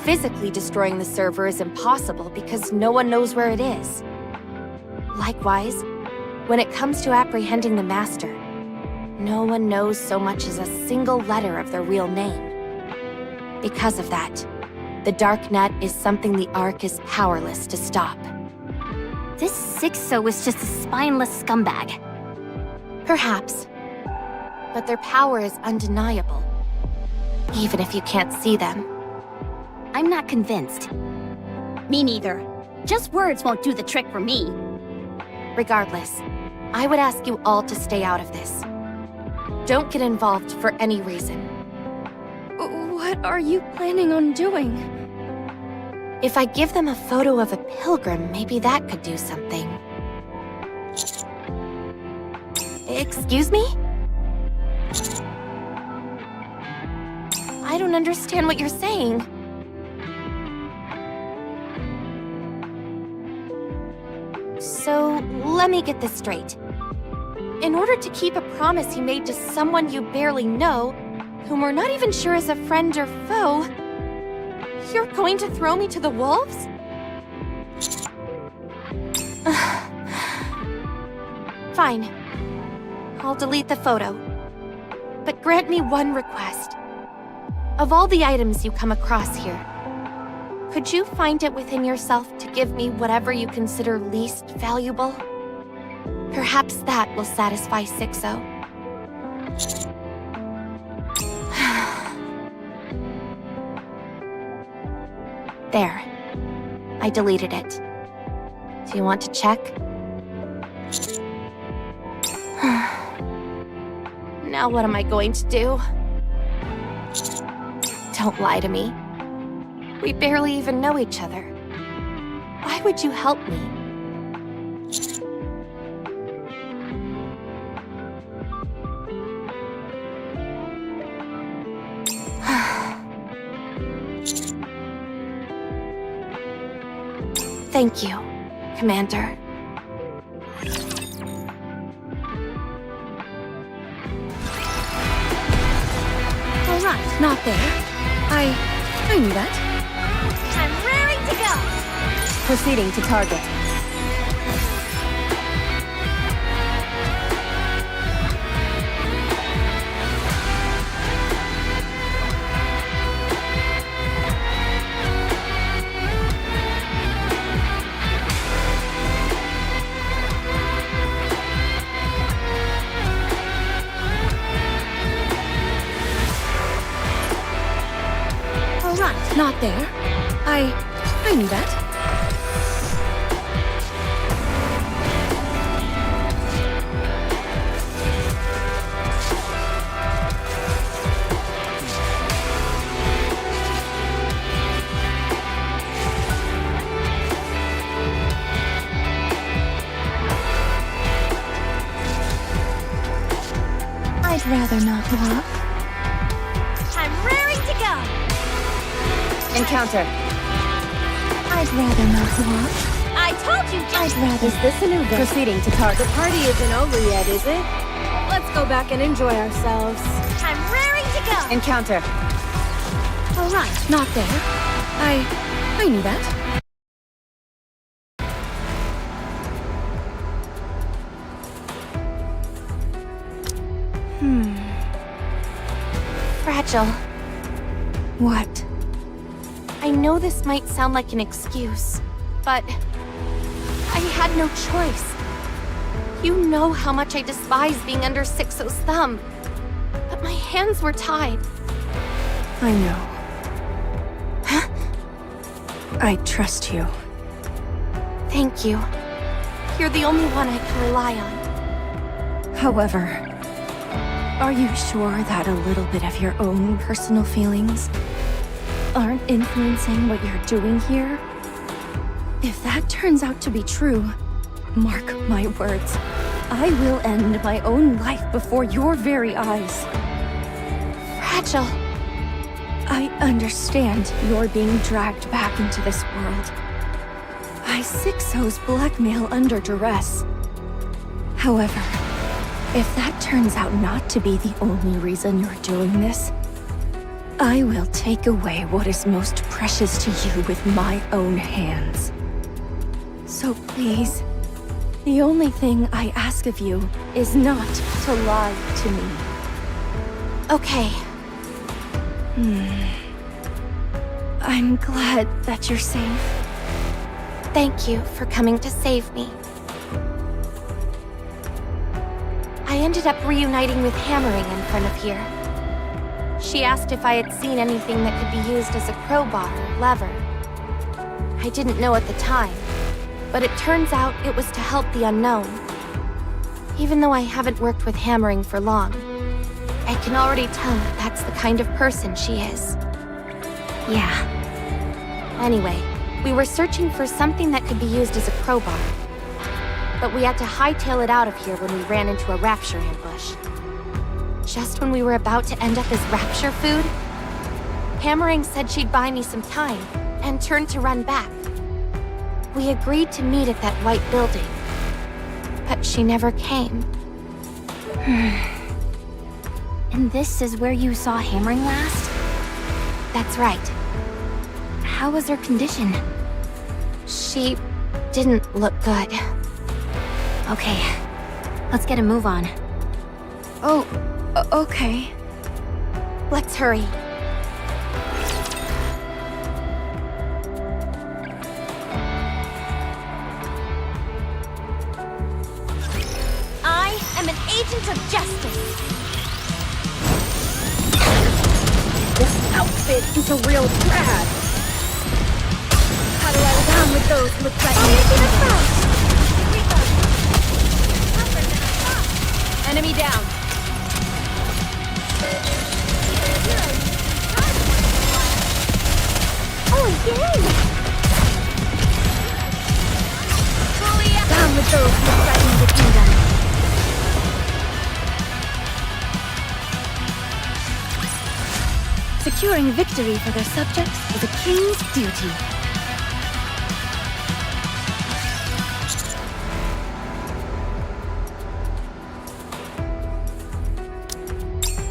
Physically destroying the server is impossible because no one knows where it is. Likewise, when it comes to apprehending the Master, no one knows so much as a single letter of their real name. Because of that, the Darknet is something the Ark is powerless to stop. This Sixo is just a spineless scumbag. Perhaps. But their power is undeniable, even if you can't see them. I'm not convinced. Me neither. Just words won't do the trick for me. Regardless, I would ask you all to stay out of this. Don't get involved for any reason. What are you planning on doing? If I give them a photo of a pilgrim, maybe that could do something. Excuse me? I don't understand what you're saying. So, let me get this straight. In order to keep a promise you made to someone you barely know, whom we're not even sure is a friend or foe, you're going to throw me to the wolves? Fine. I'll delete the photo. But grant me one request. Of all the items you come across here, could you find it within yourself to give me whatever you consider least valuable? Perhaps that will satisfy Sixo. There. I deleted it. Do you want to check? Now what am I going to do? Don't lie to me. We barely even know each other. Why would you help me? Thank you, Commander. All right, not there. I knew that. I'm raring to go! Proceeding to target. Not there. I knew that. I'd rather not walk. I'm raring to go! Encounter. I'd rather not walk. I told you, I'd rather... Is this a new gun? Proceeding to target. The party isn't over yet, is it? Let's go back and enjoy ourselves. I'm raring to go! Encounter. All right, not there. I knew that. Fragile. What? I know this might sound like an excuse, but I had no choice. You know how much I despise being under Sixo's thumb, but my hands were tied. I know. I trust you. Thank you. You're the only one I can rely on. However, are you sure that a little bit of your own personal feelings aren't influencing what you're doing here? If that turns out to be true, mark my words, I will end my own life before your very eyes. Fragile. I understand you're being dragged back into this world by Sixo's blackmail under duress. However, if that turns out not to be the only reason you're doing this, I will take away what is most precious to you with my own hands. So please, the only thing I ask of you is not to lie to me. Okay. I'm glad that you're safe. Thank you for coming to save me. I ended up reuniting with Hammering in front of here. She asked if I had seen anything that could be used as a crowbar or lever. I didn't know at the time, but it turns out it was to help the unknown. Even though I haven't worked with Hammering for long, I can already tell that's the kind of person she is. Yeah. Anyway, we were searching for something that could be used as a crowbar. But we had to hightail it out of here when we ran into a rapture ambush. Just when we were about to end up as rapture food, Hammering said she'd buy me some time, and turned to run back. We agreed to meet at that white building, but she never came. And this is where you saw Hammering last? That's right. How was her condition? She didn't look good. Okay, let's get a move on. Oh, okay. Let's hurry. I am an agent of justice. This outfit is a real drag. How do I down with those who threaten me? Enemy down. Oh, yay! Down with those who threaten the kingdom. Securing victory for their subjects is a king's duty.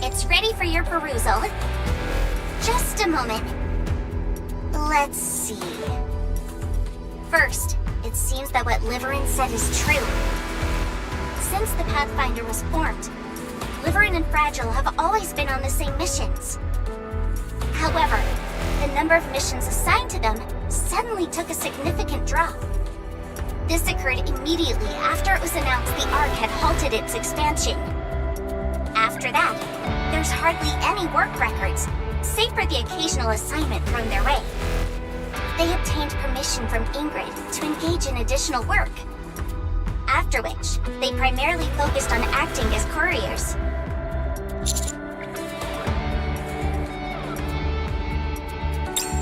It's ready for your perusal. Just a moment. Let's see. First, it seems that what Liverin said is true. Since the Pathfinder was formed, Liverin and Fragile have always been on the same missions. However, the number of missions assigned to them suddenly took a significant drop. This occurred immediately after it was announced the Ark had halted its expansion. After that, there's hardly any work records, save for the occasional assignment thrown their way. They obtained permission from Ingrid to engage in additional work, after which they primarily focused on acting as couriers.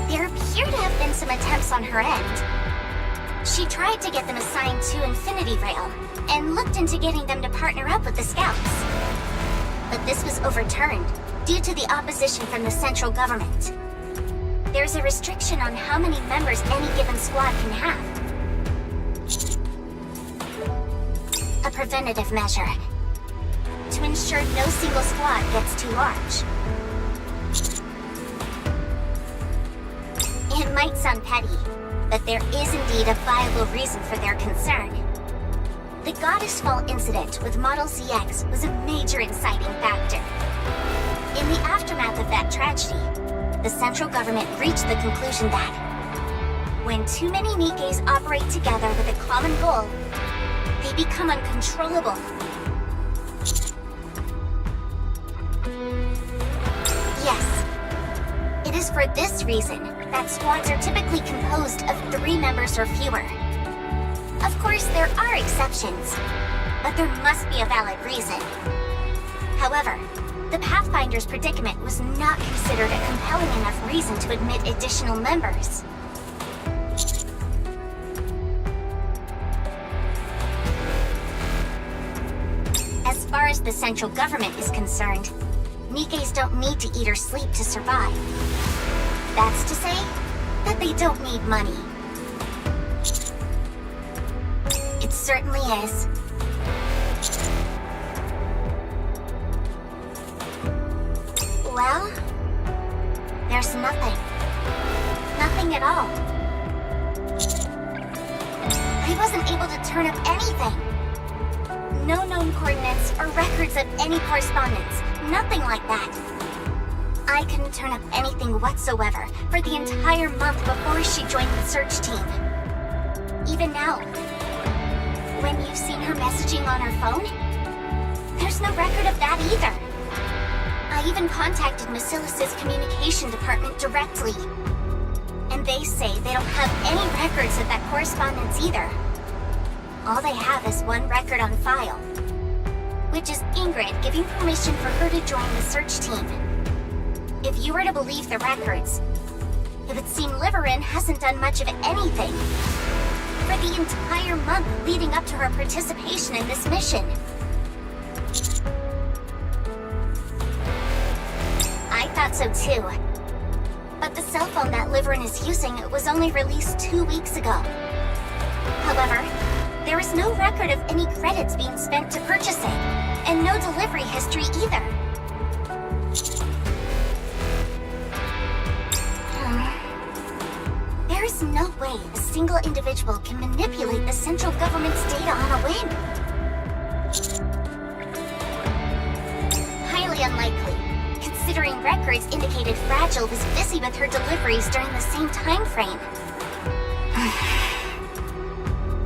There appear to have been some attempts on her end. She tried to get them assigned to Infinity Rail, and looked into getting them to partner up with the Scouts. But this was overturned due to the opposition from the central government. There's a restriction on how many members any given squad can have. A preventative measure to ensure no single squad gets too large. It might sound petty, but there is indeed a viable reason for their concern. The Goddess Fall incident with Model ZX was a major inciting factor. In the aftermath of that tragedy, the central government reached the conclusion that when too many Nikkes operate together with a common goal, they become uncontrollable. Yes, it is for this reason that squads are typically composed of 3 members or fewer. Of course, there are exceptions, but there must be a valid reason. However, the Pathfinder's predicament was not considered a compelling enough reason to admit additional members. As far as the central government is concerned, Nikkes don't need to eat or sleep to survive. That's to say that they don't need money. It certainly is. Well, there's nothing. Nothing at all. I wasn't able to turn up anything. No known coordinates or records of any correspondence. Nothing like that. I couldn't turn up anything whatsoever for the entire month before she joined the search team. Even now, when you've seen her messaging on her phone, there's no record of that either. I even contacted Macilis' communication department directly, and they say they don't have any records of that correspondence either. All they have is one record on file, which is Ingrid giving permission for her to join the search team. If you were to believe the records, it would seem Liverin hasn't done much of anything for the entire month leading up to her participation in this mission. I thought so too. cell phone that Liverin is using was only released 2 weeks ago. However, there is no record of any credits being spent to purchase it, and no delivery history either. There is no way a single individual can manipulate the central government's data on a whim. Highly unlikely, considering records indicated Fragile was busy with her deliveries during the same time frame.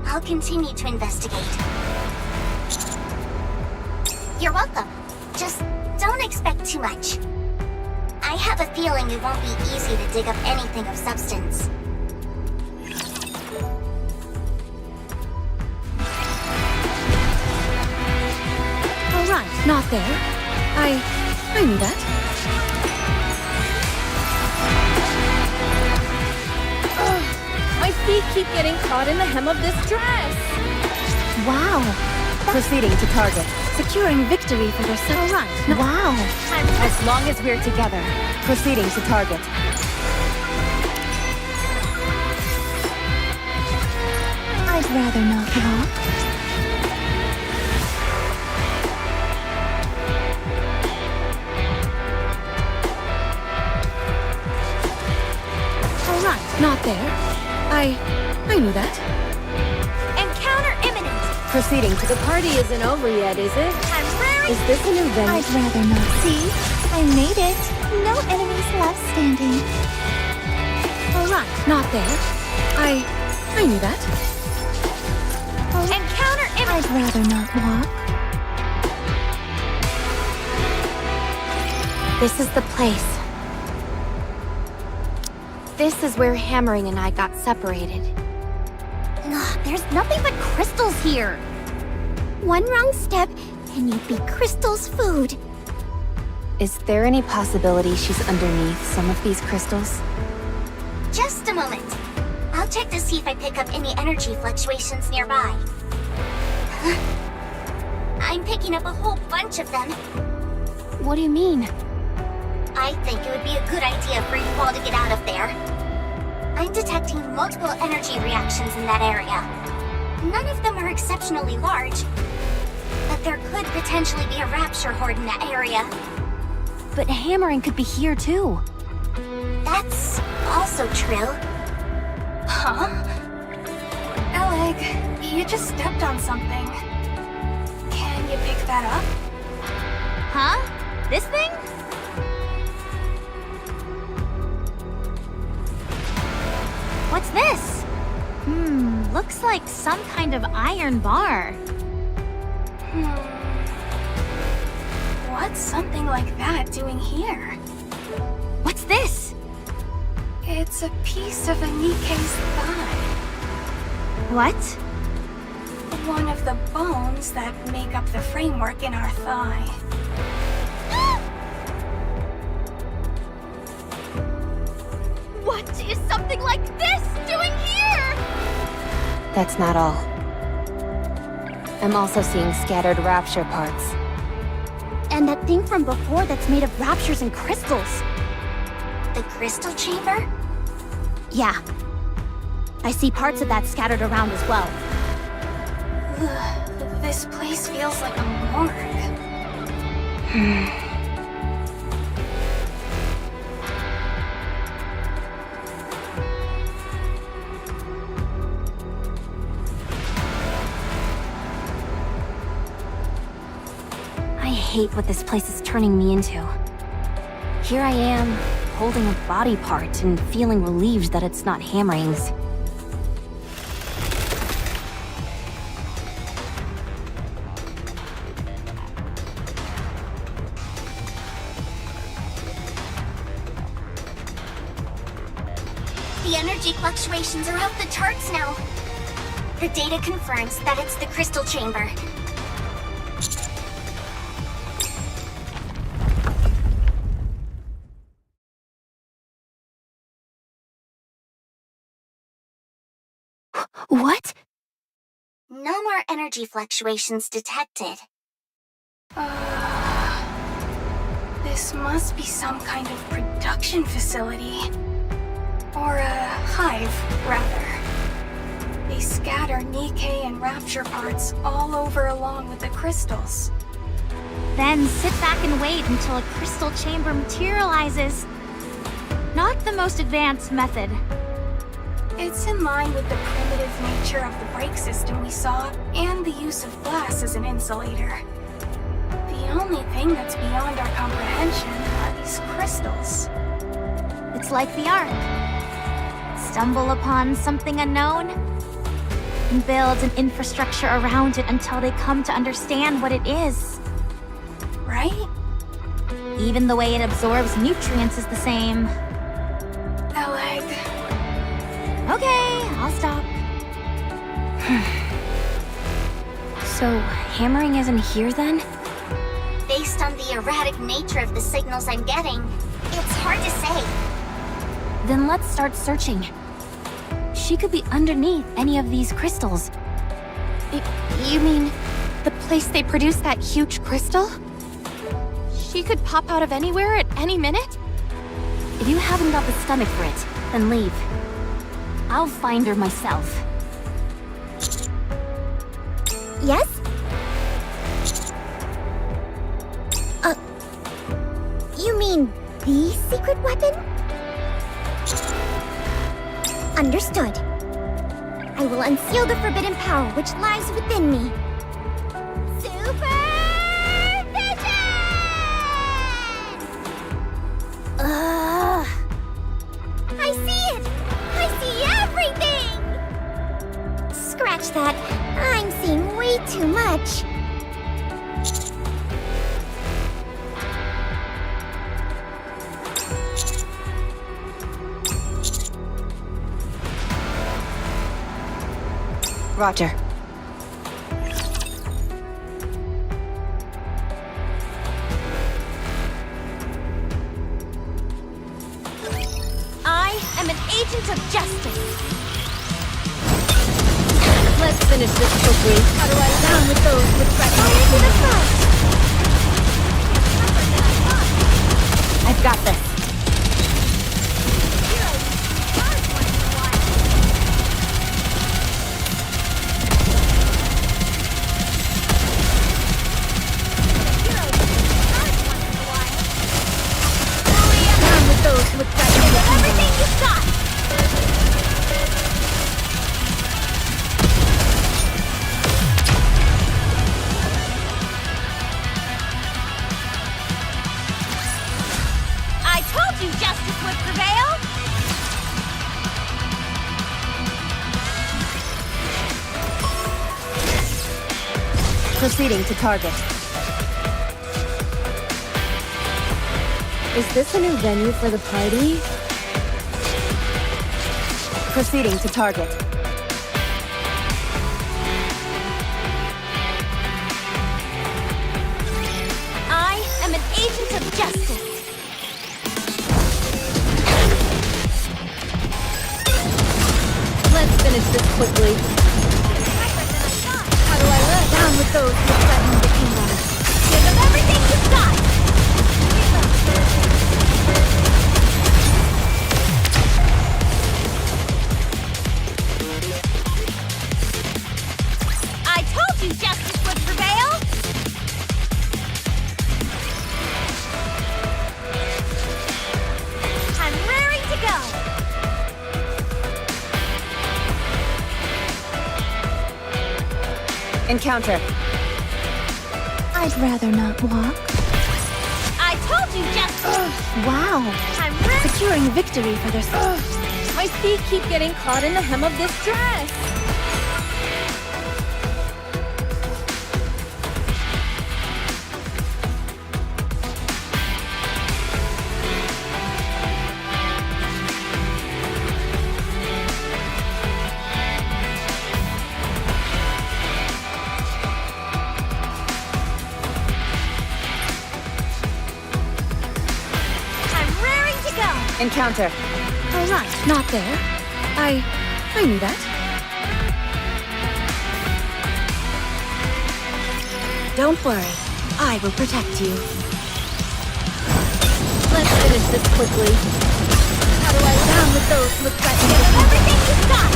I'll continue to investigate. You're welcome. Just don't expect too much. I have a feeling it won't be easy to dig up anything of substance. Alright, not there. I knew that. Ugh, my feet keep getting caught in the hem of this dress. Wow. Proceeding to target. Securing victory for yourself. Alright. Wow. As long as we're together. Proceeding to target. I'd rather not walk. Alright, not there. I knew that. Encounter imminent. Proceeding to The party isn't over yet, is it? I'm raring. Is this an event? I'd rather not. See? I made it. No enemies left standing. Alright, not there. I knew that. Encounter imminent. I'd rather not walk. This is the place. This is where Hammering and I got separated. Ugh, there's nothing but crystals here. One wrong step, and you'd be Crystal's food. Is there any possibility she's underneath some of these crystals? Just a moment. I'll check to see if I pick up any energy fluctuations nearby. Huh? I'm picking up a whole bunch of them. What do you mean? I think it would be a good idea for you all to get out of there. I'm detecting multiple energy reactions in that area. None of them are exceptionally large, but there could potentially be a rapture horde in that area. But Hammering could be here too. That's also true. Huh? Alec, you just stepped on something. Can you pick that up? Huh? This thing? What's this? Looks like some kind of iron bar. What's something like that doing here? What's this? It's a piece of a Nikke's thigh. What? One of the bones that make up the framework in our thigh. What is something like this doing here? That's not all. I'm also seeing scattered rapture parts. And that thing from before that's made of raptures and crystals. The crystal chamber? Yeah. I see parts of that scattered around as well. This place feels like a morgue. I hate what this place is turning me into. Here I am, holding a body part and feeling relieved that it's not Hammering's. The energy fluctuations are off the charts now. The data confirms that it's the crystal chamber. What? No more energy fluctuations detected. This must be some kind of production facility. Or a hive, rather. They scatter Nikke and Rapture parts all over along with the crystals. Then sit back and wait until a crystal chamber materializes. Not the most advanced method. It's in line with the primitive nature of the brake system we saw, and the use of glass as an insulator. The only thing that's beyond our comprehension are these crystals. It's like the Ark. Stumble upon something unknown, and build an infrastructure around it until they come to understand what it is. Right? Even the way it absorbs nutrients is the same. Eleg. Okay, I'll stop. So, hammering isn't here then? Based on the erratic nature of the signals I'm getting, it's hard to say. Then let's start searching. She could be underneath any of these crystals. You mean the place they produce that huge crystal? She could pop out of anywhere at any minute? If you haven't got the stomach for it, then leave. I'll find her myself. Yes? You mean the secret weapon? Understood. I will unseal the forbidden power which lies within me. Super Vision! I see it! I see everything! Scratch that. I'm seeing way too much. Roger. I am an agent of justice. Let's finish this quickly. How do I down with those with Fire to the front! I've got this. Everything you've got! I told you justice would prevail! Proceeding to target. Is this a new venue for the party? Proceeding to target. I am an agent of justice. Let's finish this quickly. How do I let down with those who threaten the kingdom? Give them everything you've got! I told you justice would prevail! I'm raring to go! Encounter. I'd rather not walk. I told you justice! Wow. I'm ready! Securing victory for their My feet keep getting caught in the hem of this dress. I'm raring to go! Encounter. All right, not there. I knew that. Don't worry, I will protect you. Let's finish this quickly. How do I down with those who threaten Give them everything you've got!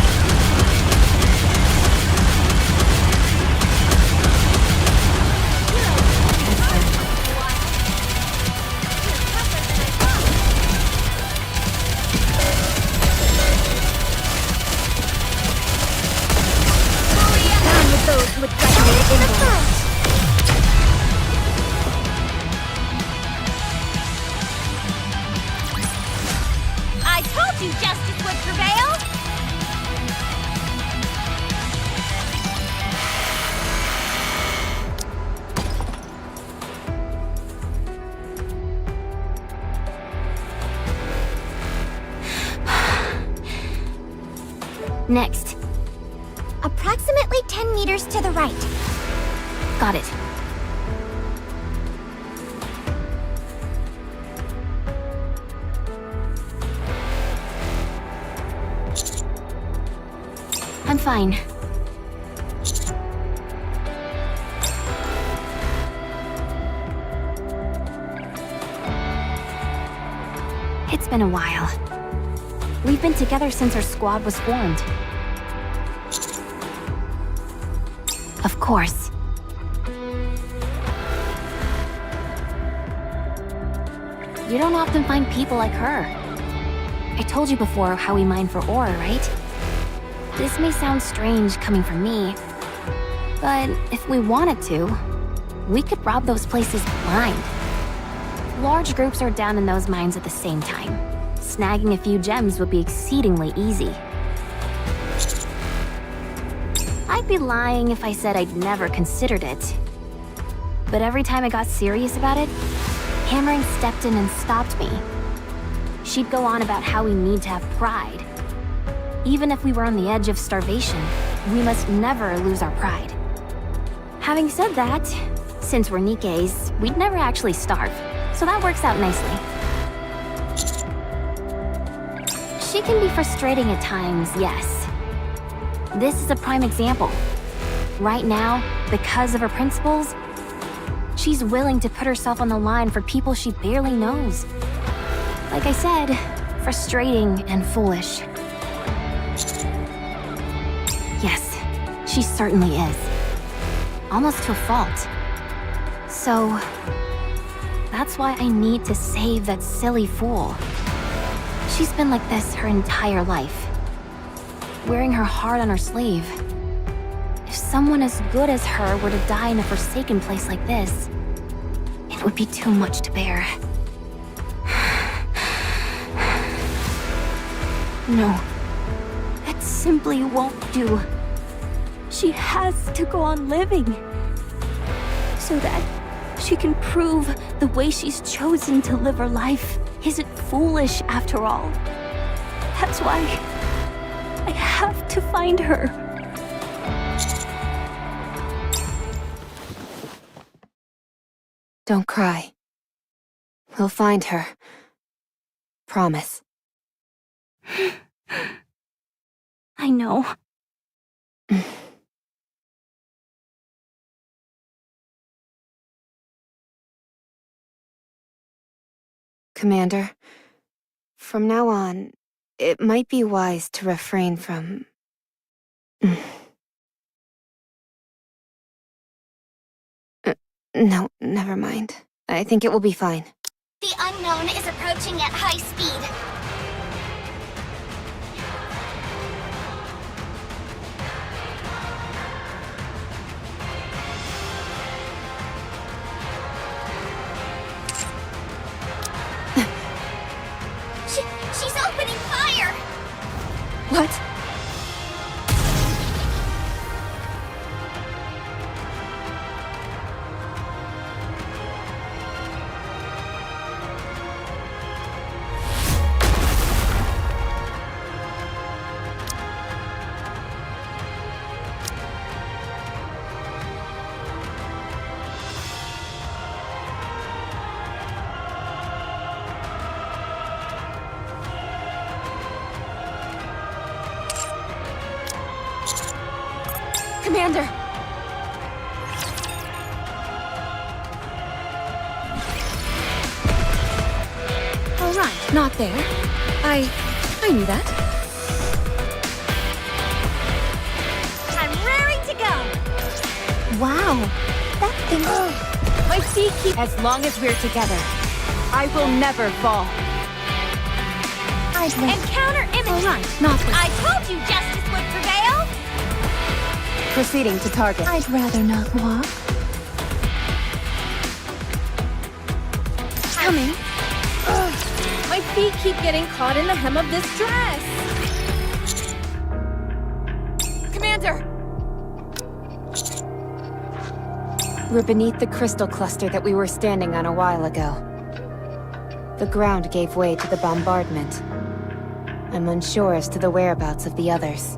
Down with those who threaten the front. I told you justice would prevail! Next. Approximately 10 meters to the right. Got it. I'm fine. It's been a while. We've been together since our squad was formed. Of course. You don't often find people like her. I told you before how we mine for ore, right? This may sound strange coming from me, but if we wanted to, we could rob those places blind. Large groups are down in those mines at the same time. Snagging a few gems would be exceedingly easy. I'd be lying if I said I'd never considered it. But every time I got serious about it, Hammering stepped in and stopped me. She'd go on about how we need to have pride. Even if we were on the edge of starvation, we must never lose our pride. Having said that, since we're Nikkes, we'd never actually starve, so that works out nicely. She can be frustrating at times, yes. This is a prime example. Right now, because of her principles, she's willing to put herself on the line for people she barely knows. Like I said, frustrating and foolish. Yes, she certainly is. Almost to a fault. So, that's why I need to save that silly fool. She's been like this her entire life, wearing her heart on her sleeve. If someone as good as her were to die in a forsaken place like this, it would be too much to bear. No, that simply won't do. She has to go on living, so that she can prove the way she's chosen to live her life isn't foolish after all. That's why I have to find her. Don't cry. We'll find her. Promise. I know. Commander, from now on, it might be wise to refrain from... No, never mind. I think it will be fine. The unknown is approaching at high speed. She's opening fire! What? Commander! All right, not there. I knew that. I'm raring to go! Wow, that thing. My feet keep. As long as we're together, I will never fall. I'd like. Encounter image! Alright, not this. I told you justice would prevail! Proceeding to target. I'd rather not walk. Coming. My feet keep getting caught in the hem of this dress. Commander! We're beneath the crystal cluster that we were standing on a while ago. The ground gave way to the bombardment. I'm unsure as to the whereabouts of the others.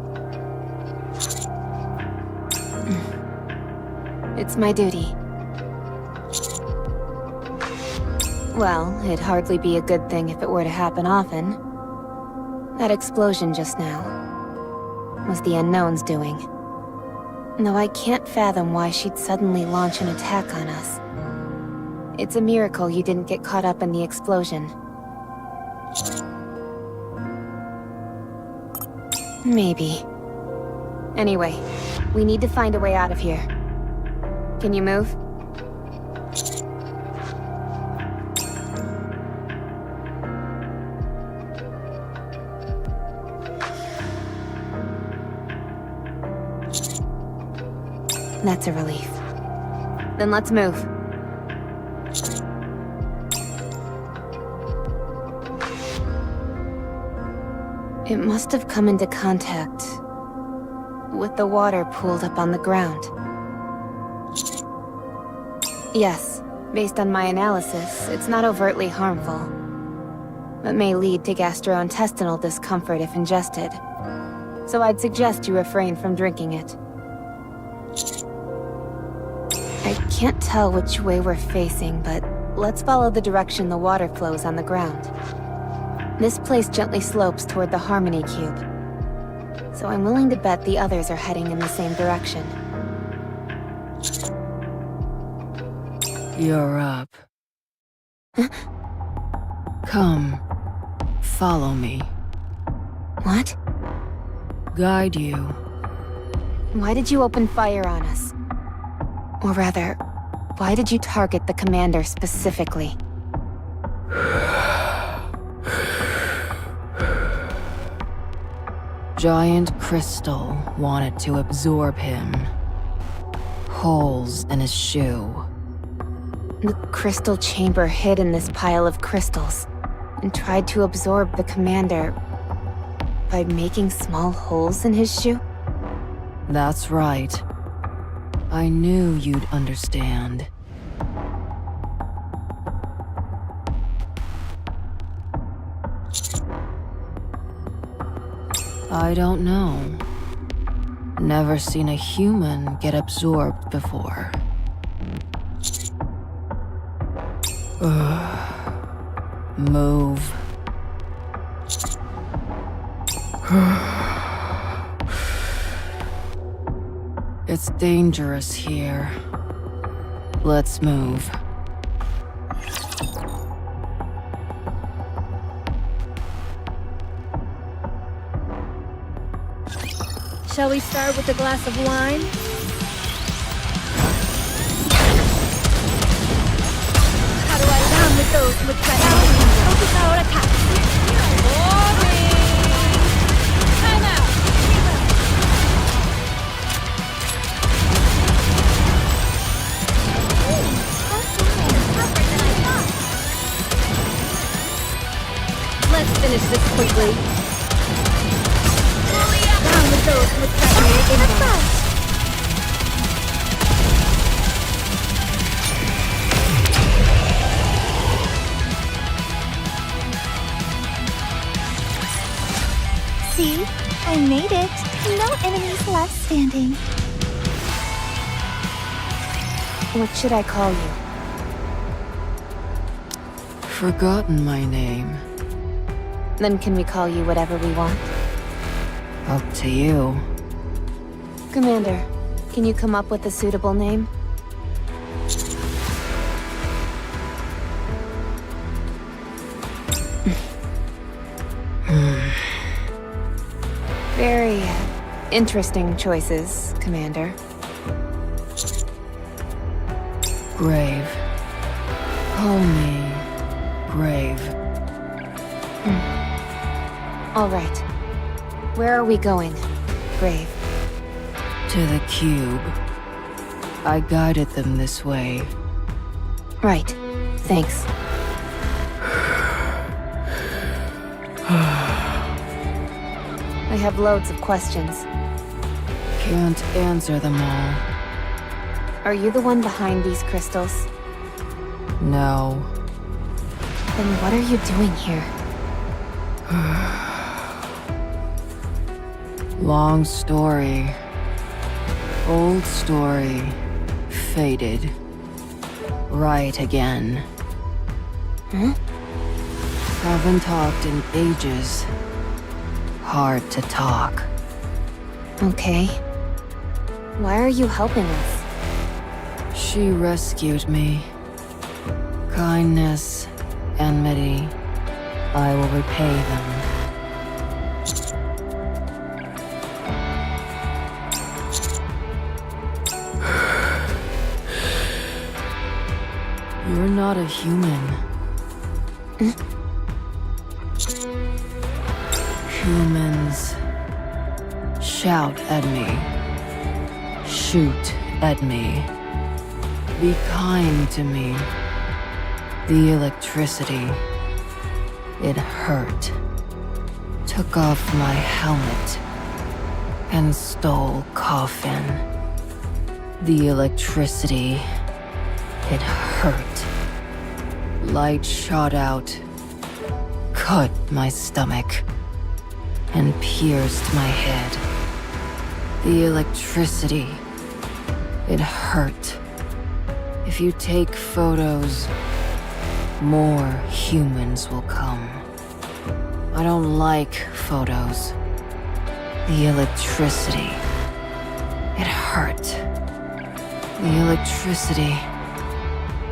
It's my duty. Well, it'd hardly be a good thing if it were to happen often. That explosion just now was the Unknown's doing. Though I can't fathom why she'd suddenly launch an attack on us. It's a miracle you didn't get caught up in the explosion. Maybe. Anyway, we need to find a way out of here. Can you move? That's a relief. Then let's move. It must have come into contact with the water pooled up on the ground. Yes, based on my analysis, it's not overtly harmful, but may lead to gastrointestinal discomfort if ingested. So I'd suggest you refrain from drinking it. I can't tell which way we're facing, but let's follow the direction the water flows on the ground. This place gently slopes toward the Harmony Cube, so I'm willing to bet the others are heading in the same direction. You're up. Come, follow me. What? Guide you. Why did you open fire on us? Or rather, why did you target the commander specifically? Giant crystal wanted to absorb him. Holes in his shoe. The crystal chamber hid in this pile of crystals and tried to absorb the commander by making small holes in his shoe? That's right. I knew you'd understand. I don't know. Never seen a human get absorbed before. Move. It's dangerous here. Let's move. Shall we start with a glass of wine? How do I down with those with focus our attack? Time out! Let's finish this quickly. Down with those with threatening impact. See? I made it. No enemies left standing. What should I call you? Forgotten my name. Then can we call you whatever we want? Up to you. Commander, can you come up with a suitable name? Very interesting choices, Commander. Grave. Call me Grave. All right. Where are we going, Grave? To the cube. I guided them this way. Right. Thanks. I have loads of questions. Can't answer them all. Are you the one behind these crystals? No. Then what are you doing here? Long story. Old story. Faded. Right again. Huh? Haven't talked in ages. Hard to talk. Okay. Why are you helping us? She rescued me. Kindness, enmity, I will repay them. You're not a human. Humans shout at me. Shoot at me. Be kind to me. The electricity. It hurt. Took off my helmet and stole coffin. The electricity. It hurt. Light shot out, cut my stomach, and pierced my head. The electricity. It hurt. If you take photos, more humans will come. I don't like photos. The electricity. It hurt. The electricity.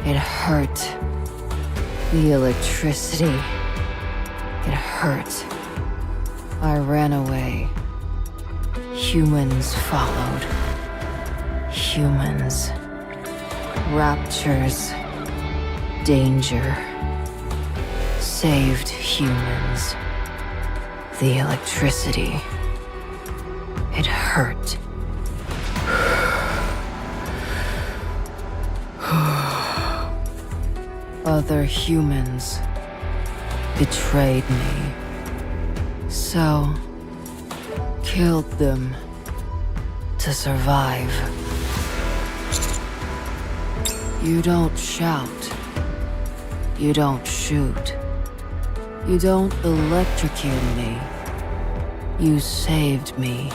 It hurt. The electricity. It hurt. I ran away. Humans followed. Humans. Raptures. Danger. Saved humans. The electricity. It hurt. Other humans betrayed me. So, killed them to survive. You don't shout. You don't shoot. You don't electrocute me. You saved me.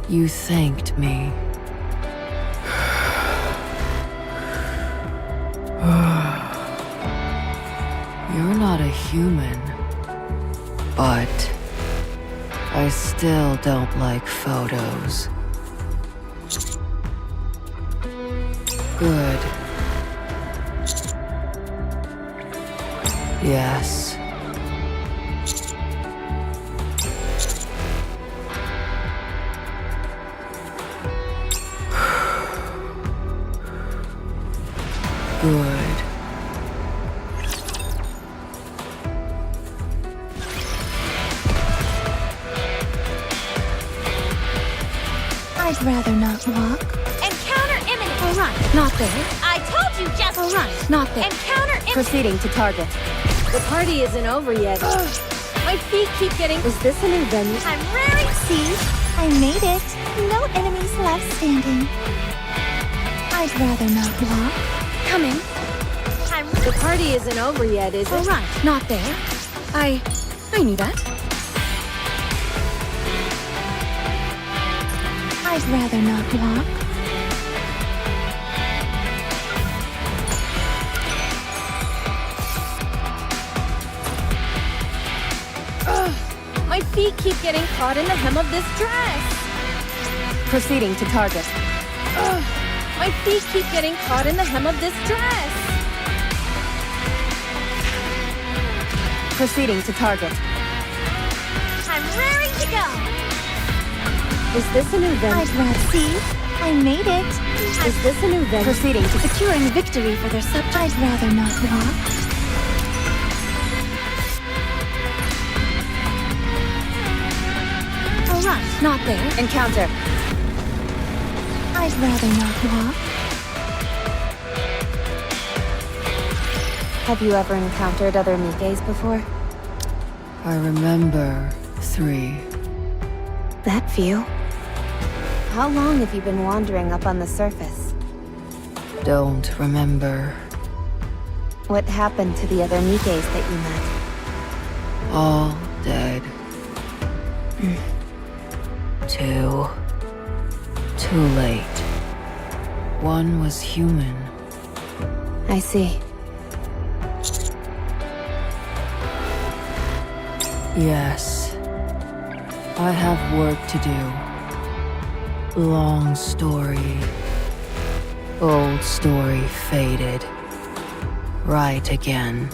You thanked me. You're not a human. But I still don't like photos. Good. Yes. Good. I'd rather not walk. Encounter imminent! All right, not there. I told you just... All right, not there. Encounter imminent! Proceeding to target. The party isn't over yet. My feet keep getting... Is this a new venue? I'm rearing... See? I made it. No enemies left standing. I'd rather not walk. Coming. The party isn't over yet, is it? All right, not there. I knew that. I'd rather not walk. My feet keep getting caught in the hem of this dress. Proceeding to target. My feet keep getting caught in the hem of this dress. Proceeding to target. I'm raring to go! Is this a new venture? I'd rather see. I made it. Is this a new venture? Proceeding to securing victory for their subject. I'd rather not walk. All right, not there. Encounter. I'd rather not walk. Have you ever encountered other Nikkes before? I remember 3. That few? How long have you been wandering up on the surface? Don't remember. What happened to the other Nikkes that you met? All dead. Too late. One was human. I see. Yes. I have work to do. Long story. Old story faded. Right again.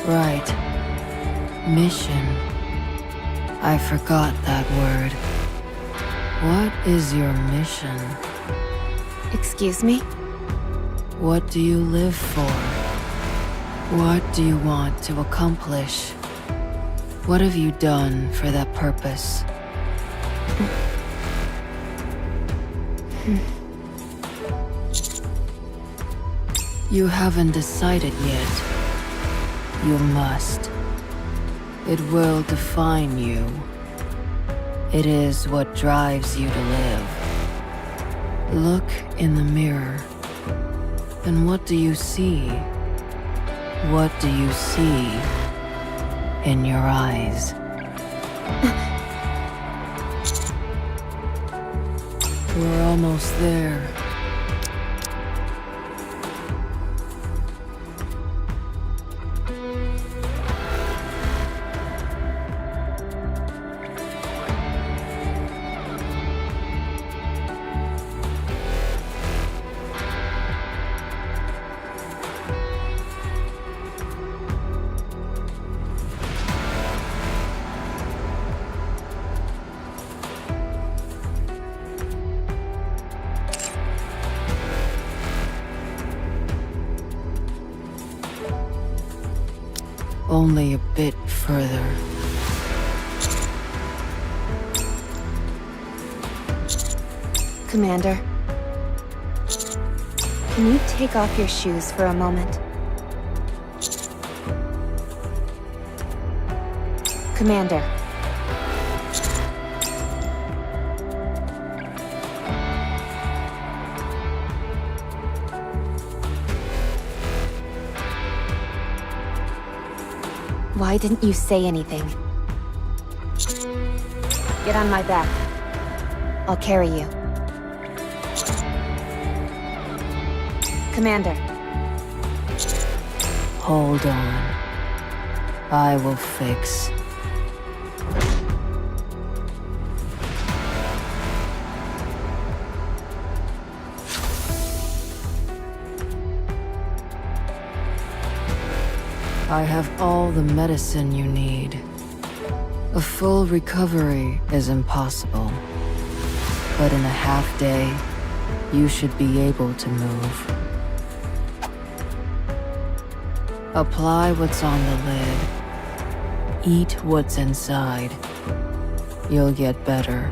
Right. Mission. I forgot that word. What is your mission? Excuse me? What do you live for? What do you want to accomplish? What have you done for that purpose? You haven't decided yet. You must. It will define you. It is what drives you to live. Look in the mirror. And what do you see? What do you see in your eyes? We're almost there. Only a bit further. Commander. Can you take off your shoes for a moment? Commander. Why didn't you say anything? Get on my back. I'll carry you. Commander. Hold on. I will fix. I have all the medicine you need. A full recovery is impossible. But in a half day, you should be able to move. Apply what's on the lid. Eat what's inside. You'll get better.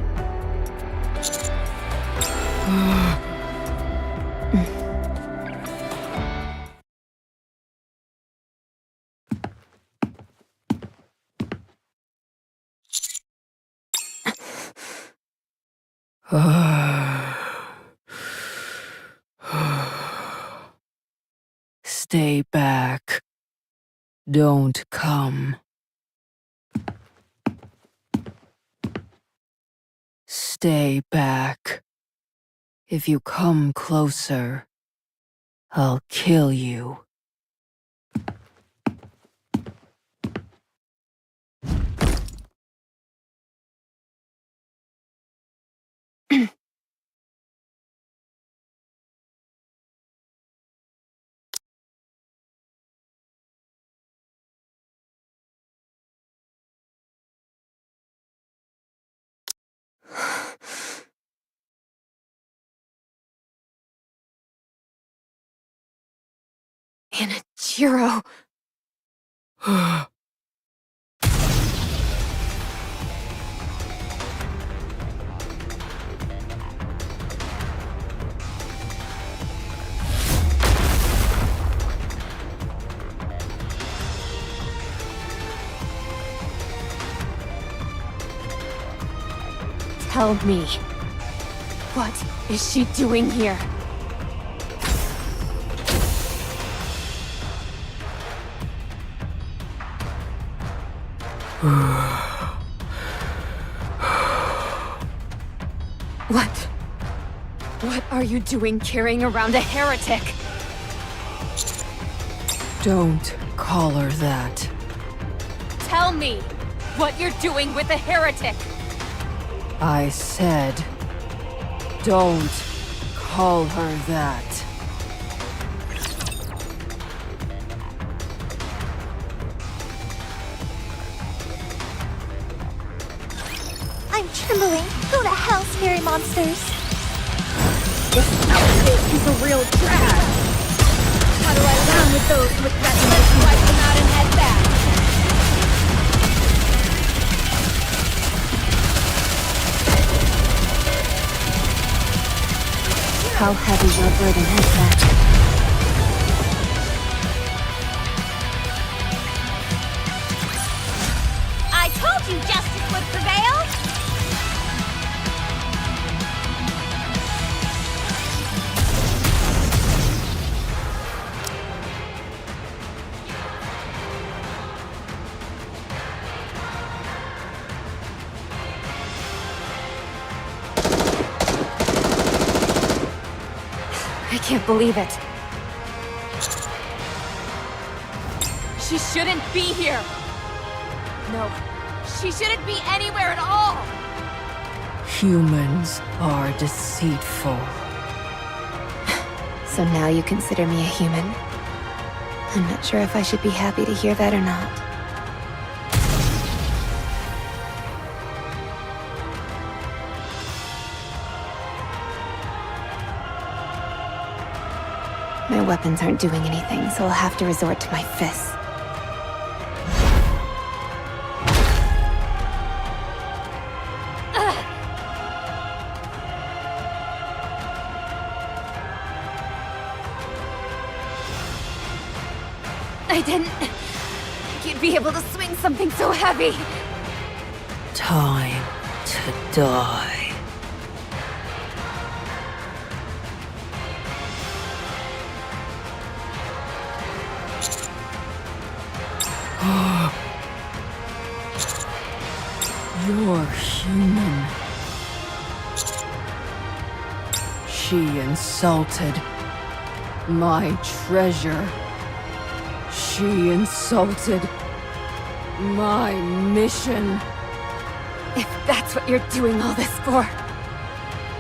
Stay back. Don't come. Stay back. If you come closer, I'll kill you. Anichiro. Tell me, what is she doing here? What are you doing carrying around a heretic? Don't call her that. Tell me what you're doing with a heretic! I said, don't call her that. I'm trembling. Go to hell, scary monsters. This outfit is a real drag. How do I down with those with that emotion? Wipe them out and head back. How heavy your burden has that? I told you justice would prevail! I can't believe it. She shouldn't be here. No, she shouldn't be anywhere at all. Humans are deceitful. So now you consider me a human? I'm not sure if I should be happy to hear that or not. My weapons aren't doing anything, so I'll have to resort to my fists. I didn't think you'd be able to swing something so heavy. Time to die. You're human. She insulted my treasure. She insulted my mission. If that's what you're doing all this for,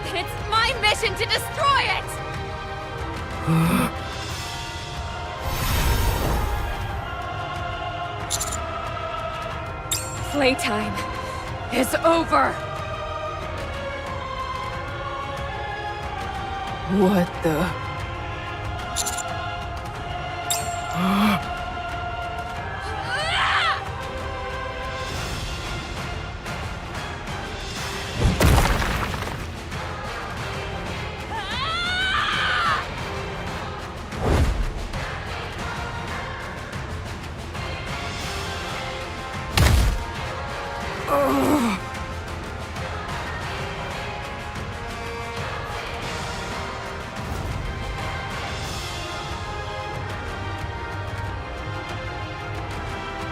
then it's my mission to destroy it! Playtime is over! What the?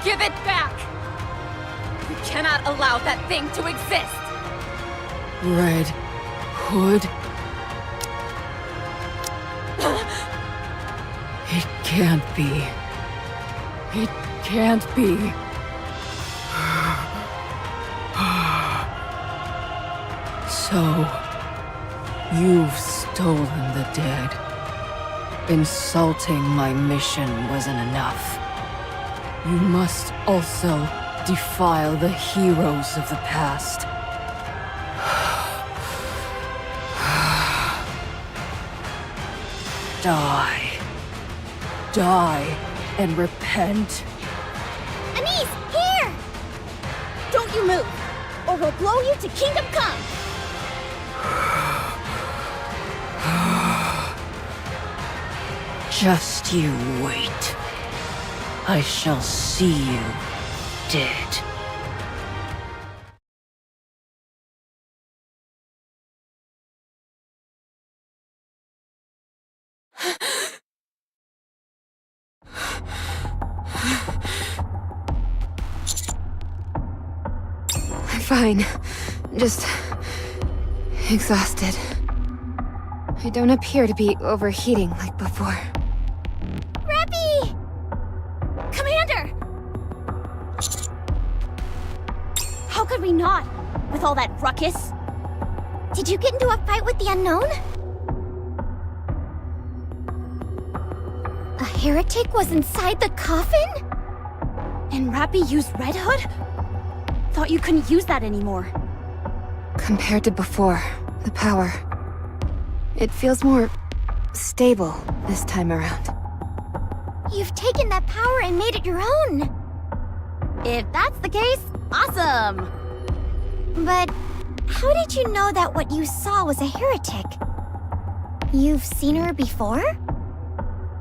Give it back! You cannot allow that thing to exist! Red Hood? It can't be. It can't be. So, you've stolen the dead. Insulting my mission wasn't enough. You must also defile the heroes of the past. Die. die and repent. Anise, here! Don't you move, or we'll blow you to Kingdom Come! Just you wait. I shall see you dead. I'm fine. Just exhausted. I don't appear to be overheating like before. Reppy! Commander! How could we not, with all that ruckus? Did you get into a fight with the unknown? A heretic was inside the coffin? And Rappy used Red Hood? Thought you couldn't use that anymore. Compared to before, the power... it feels more... stable this time around. You've taken that power and made it your own. If that's the case, awesome! But how did you know that what you saw was a heretic? You've seen her before?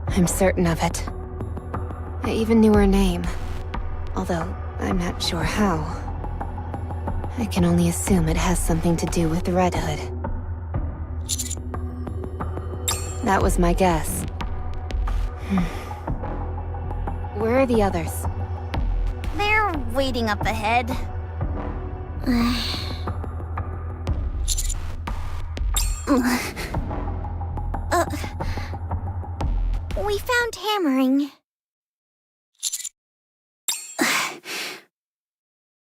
I'm certain of it. I even knew her name. Although, I'm not sure how. I can only assume it has something to do with Red Hood. That was my guess. Where are the others? They're waiting up ahead. We found hammering.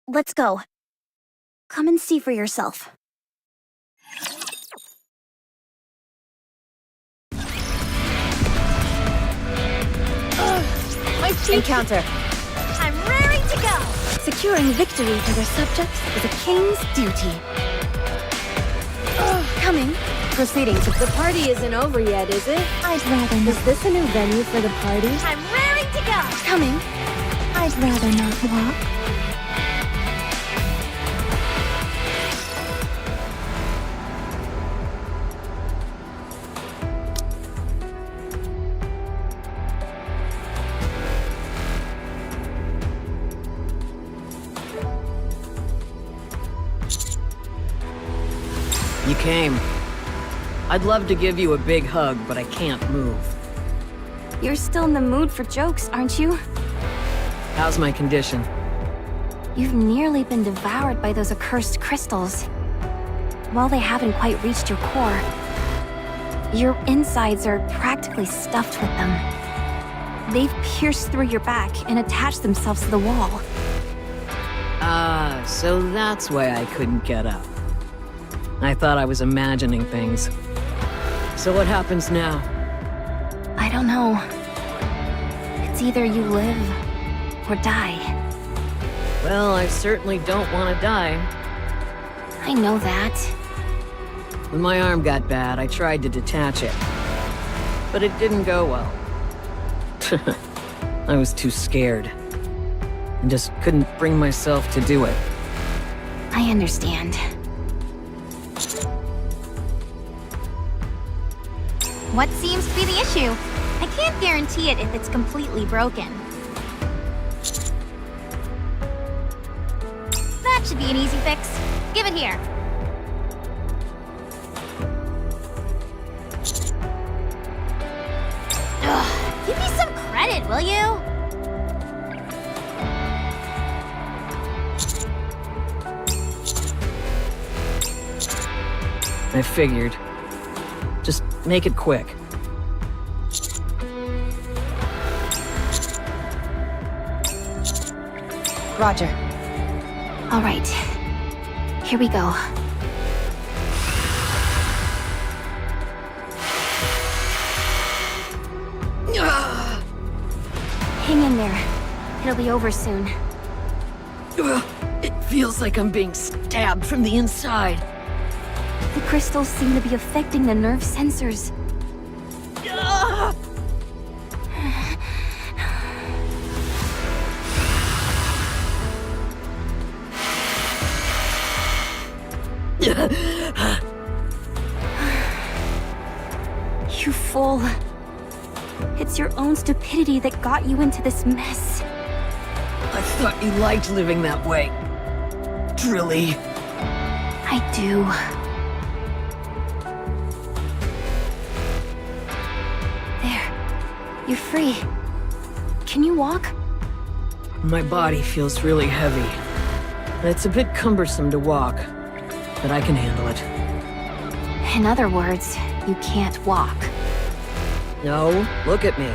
Let's go. Come and see for yourself. My speech! Encounter. I'm raring to go! Securing victory for their subjects is a king's duty. Coming. Proceeding to... The party isn't over yet, is it? I'd rather not... Is this a new venue for the party? I'm raring to go! Coming. I'd rather not walk. You came. I'd love to give you a big hug, but I can't move. You're still in the mood for jokes, aren't you? How's my condition? You've nearly been devoured by those accursed crystals. While they haven't quite reached your core, your insides are practically stuffed with them. They've pierced through your back and attached themselves to the wall. Ah, so that's why I couldn't get up. I thought I was imagining things. So what happens now? I don't know. It's either you live or die. Well, I certainly don't want to die. I know that. When my arm got bad, I tried to detach it. But it didn't go well. I was too scared. And just couldn't bring myself to do it. I understand. What seems to be the issue? I can't guarantee it if it's completely broken. That should be an easy fix. Give it here. Ugh, give me some credit, will you? I figured. Just make it quick. Roger. All right. Here we go. Hang in there. It'll be over soon. It feels like I'm being stabbed from the inside. The crystals seem to be affecting the nerve sensors. You fool. It's your own stupidity that got you into this mess. I thought you liked living that way. Drilly. I do. There. You're free. Can you walk? My body feels really heavy. It's a bit cumbersome to walk, but I can handle it. In other words, you can't walk. No, look at me.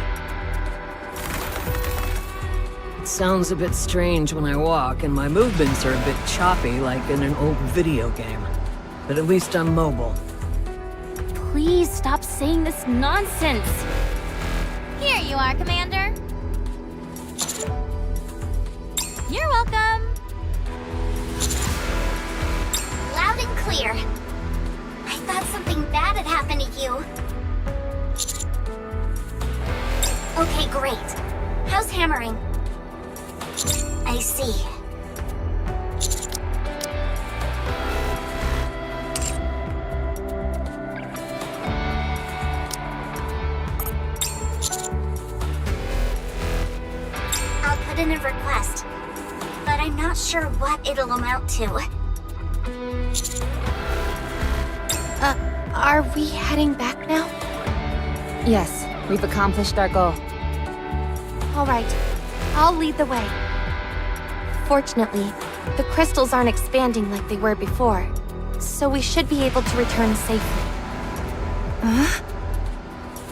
It sounds a bit strange when I walk, and my movements are a bit choppy like in an old video game. But at least I'm mobile. Please stop saying this nonsense. Here you are, Commander. You're welcome. Loud and clear. I thought something bad had happened to you. Okay, great. How's hammering? I see. I'll put in a request, but I'm not sure what it'll amount to. Are we heading back now? Yes, we've accomplished our goal. All right, I'll lead the way. Fortunately, the crystals aren't expanding like they were before, so we should be able to return safely.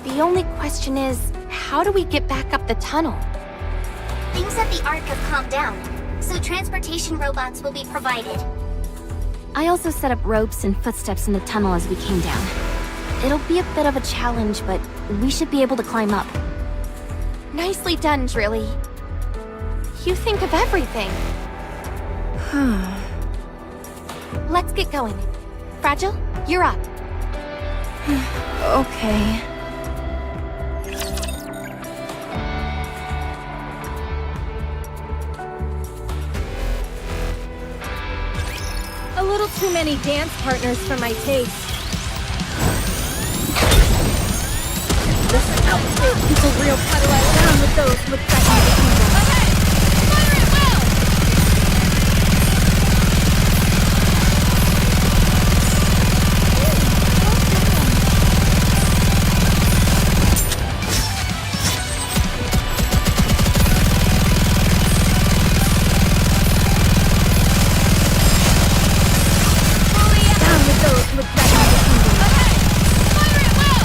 The only question is, how do we get back up the tunnel? Things at the Ark have calmed down, so transportation robots will be provided. I also set up ropes and footsteps in the tunnel as we came down. It'll be a bit of a challenge, but we should be able to climb up. Nicely done, Drilly. You think of everything. Let's get going. Fragile, you're up. Okay. A little too many dance partners for my taste. This outfit is a real how do I get on with those with threatening the kingdom. Fire at will! Down with those with threatening the kingdom. Fire at will!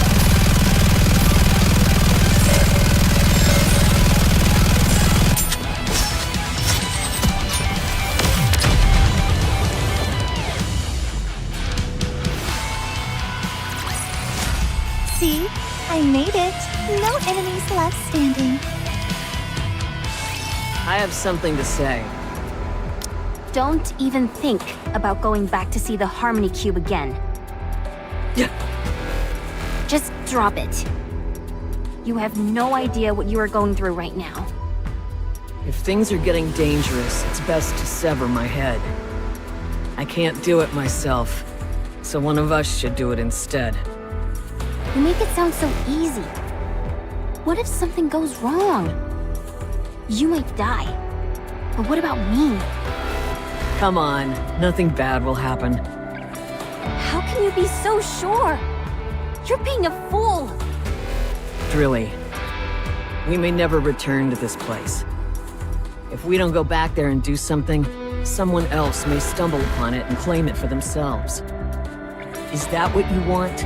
See? I made it. No enemies left standing. I have something to say. Don't even think about going back to see the Harmony Cube again. Just drop it. You have no idea what you are going through right now. If things are getting dangerous, it's best to sever my head. I can't do it myself, so one of us should do it instead. You make it sound so easy. What if something goes wrong? You might die. But what about me? Come on, nothing bad will happen. How can you be so sure? You're being a fool. Drilly, we may never return to this place. If we don't go back there and do something, someone else may stumble upon it and claim it for themselves. Is that what you want?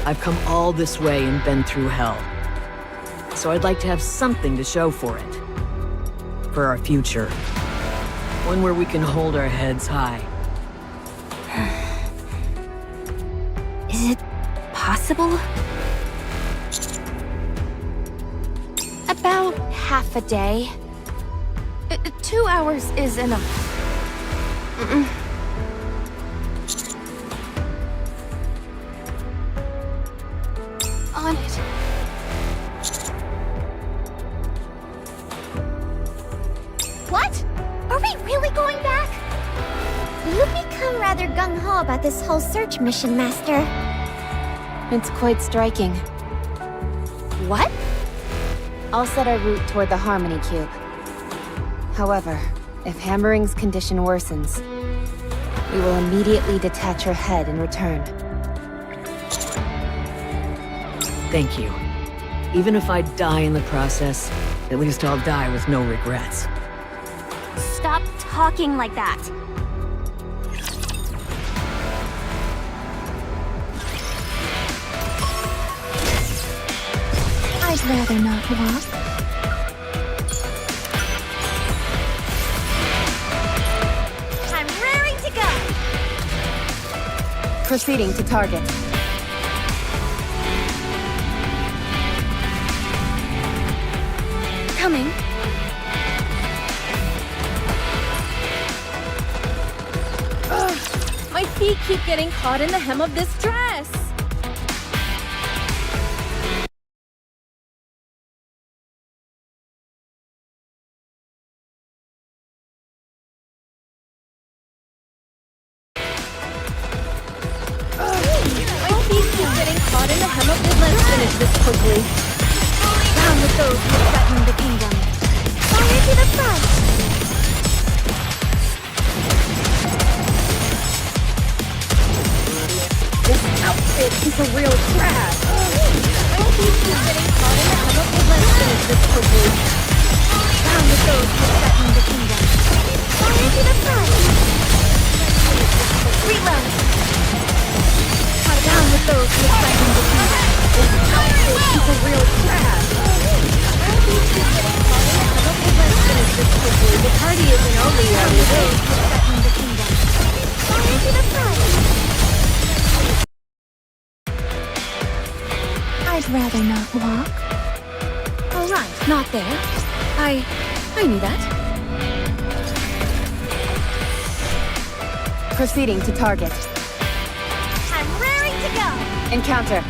I've come all this way and been through hell. So I'd like to have something to show for it. For our future. One where we can hold our heads high. Is it possible? About half a day. 2 hours is enough. On it. What? Are we really going back? know about this whole search mission, Master? It's quite striking. What? I'll set our route toward the Harmony Cube. However, if Hammering's condition worsens, we will immediately detach her head and return. Thank you. Even if I die in the process, at least I'll die with no regrets. Stop talking like that. I'd rather not walk. I'm raring to go. Proceeding to target. Coming. Ugh, my feet keep getting caught in the hem of this dress. My feet keep getting caught in the hem of this. Let's finish this quickly. Down with those who threaten the kingdom. Fire to the front. This outfit is a real drag. My feet keep getting caught in the hem of this. Let's finish this quickly. Down with those who threaten the kingdom. Fire to the front. Reload. Down with those who threaten the kingdom. This outfit is a real drag. My feet keep getting caught in the hem of this. Let's finish this quickly. The party isn't over yet, is it? Threaten the kingdom. Fire to the front. I'd rather not walk. All right. Not there. I knew that. Proceeding to target. I'm raring to go. Encounter.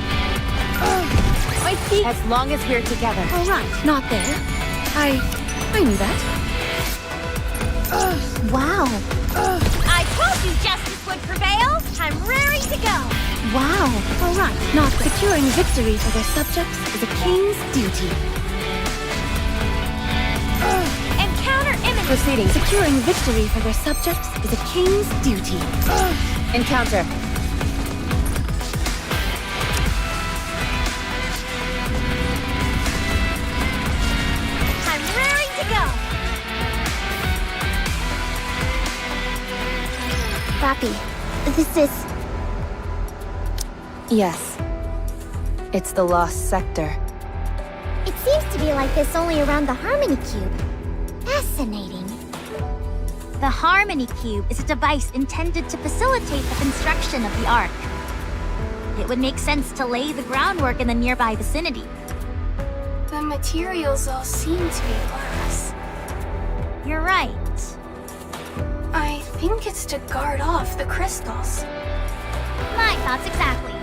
My feet. As long as we're together. All right. Not there. I knew that. Wow. I told you justice would prevail. I'm raring to go. Wow. All right. Not there. Securing victory for their subjects is a king's duty. Encounter imminent. Proceeding. Securing victory for their subjects is a king's duty. Encounter. I'm raring to go. Rappy, this is... Yes. It's the lost sector. It seems to be like this only around the Harmony Cube. Fascinating. The Harmony Cube is a device intended to facilitate the construction of the Ark. It would make sense to lay the groundwork in the nearby vicinity. The materials all seem to be glass. You're right. I think it's to guard off the crystals. My thoughts exactly.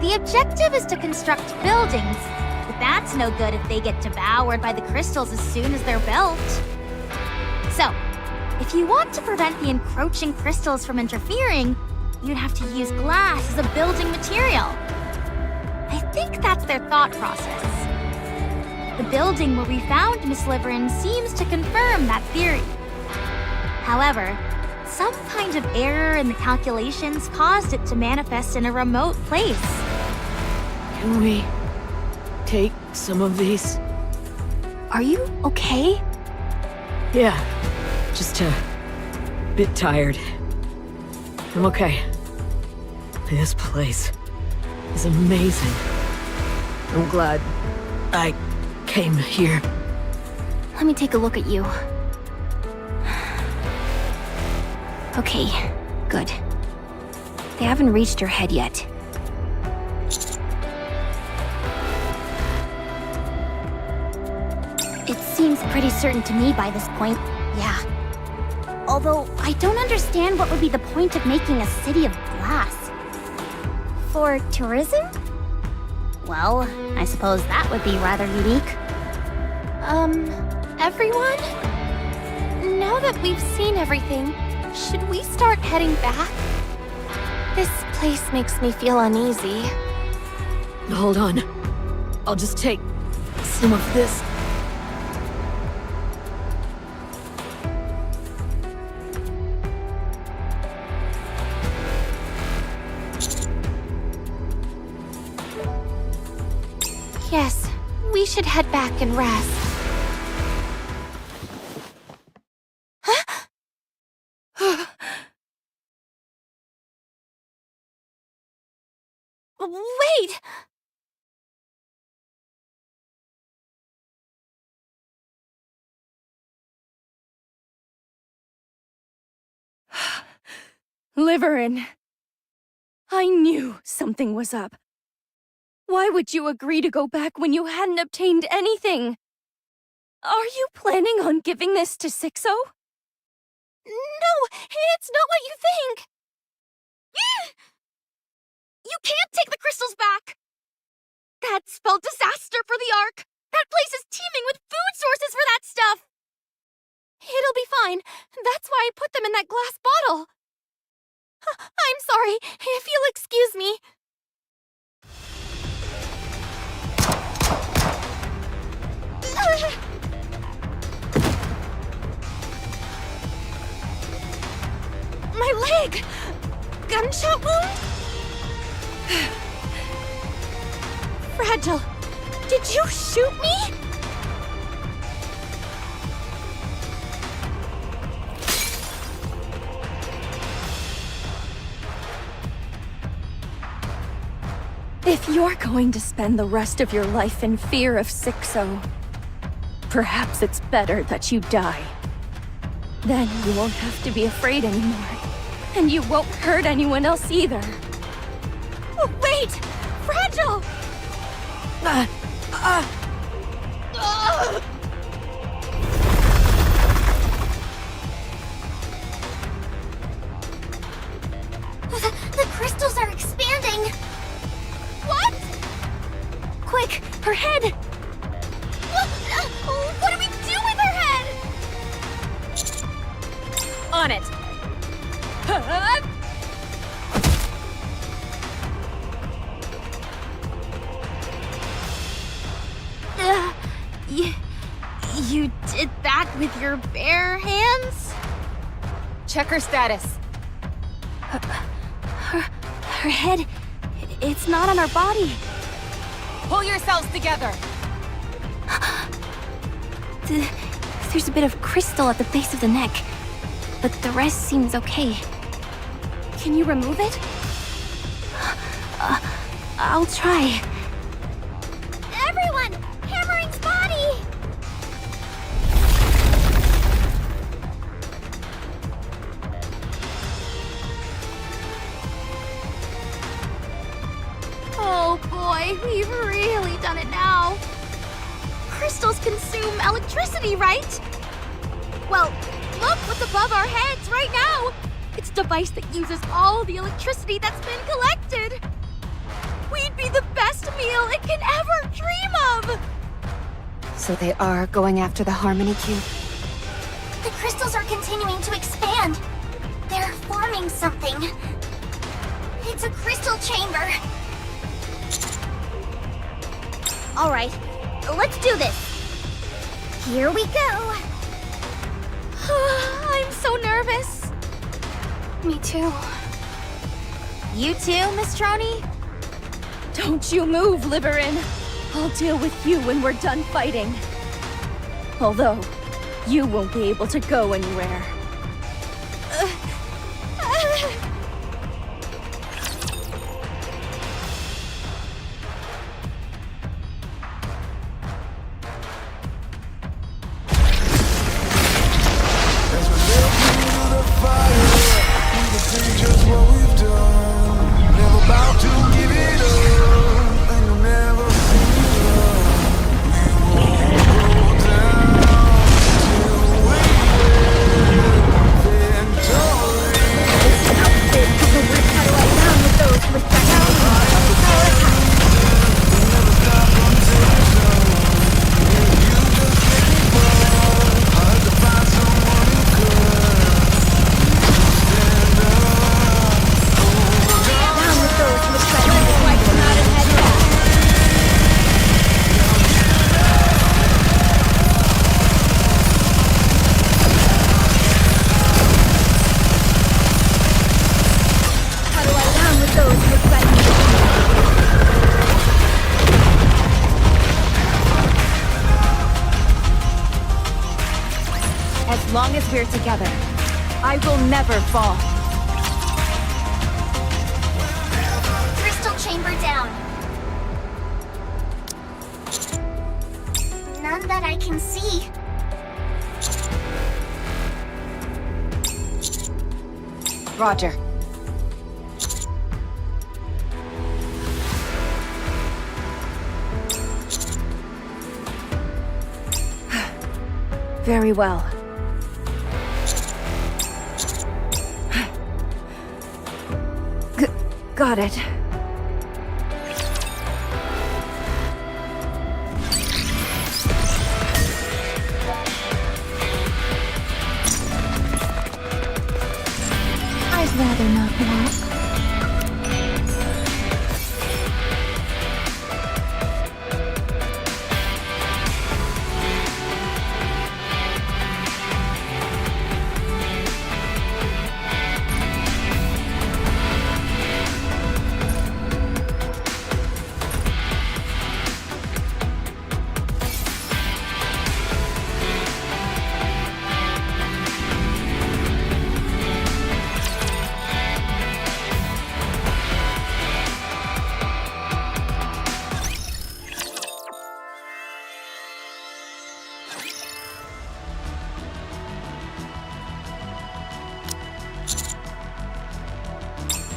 The objective is to construct buildings, but that's no good if they get devoured by the crystals as soon as they're built. So, if you want to prevent the encroaching crystals from interfering, you'd have to use glass as a building material. I think that's their thought process. The building where we found Miss Liverin seems to confirm that theory. However, some kind of error in the calculations caused it to manifest in a remote place. Can we take some of these? Are you okay? Yeah, just a bit tired. I'm okay. This place is amazing. I'm glad I came here. Let me take a look at you. Okay, good. They haven't reached your head yet. It seems pretty certain to me by this point, yeah. Although, I don't understand what would be the point of making a city of glass. For tourism? Well, I suppose that would be rather unique. Everyone? Now that we've seen everything, should we start heading back? This place makes me feel uneasy. Hold on. I'll just take some of this. Yes, we should head back and rest. Wait! Liverin. I knew something was up. Why would you agree to go back when you hadn't obtained anything? Are you planning on giving this to Sixo? No, it's not what you think. You can't take the crystals back. That spelled disaster for the Ark. That place is teeming with food sources for that stuff. It'll be fine. That's why I put them in that glass bottle. I'm sorry, if you'll excuse me. My leg! Gunshot wound? Fragile, did you shoot me? If you're going to spend the rest of your life in fear of Sixo, perhaps it's better that you die. Then you won't have to be afraid anymore, and you won't hurt anyone else either. Oh, wait! Fragile! The crystals are expanding! What? Quick, her head! What do we do with her head? On it! You did that with your bare hands? Check her status. Her head, it's not on her body. Pull yourselves together. There's a bit of crystal at the base of the neck, but the rest seems okay. Can you remove it? I'll try. Everyone! Hammering's body! Oh boy, we've really done it now. Crystals consume electricity, right? Well, look what's above our heads right now. It's a device that uses all the electricity that's been collected. We'd be the best meal it can ever dream of. So they are going after the Harmony Cube. The crystals are continuing to expand. They're forming something. It's a crystal chamber. All right, let's do this. Here we go. I'm so nervous. Me too. You too, Miss Troni? Don't you move, Liverin. I'll deal with you when we're done fighting. Although, you won't be able to go anywhere. As long as we're together, I will never fall. Crystal chamber down. None that I can see. Roger. Very well. Got it. I'd rather not walk.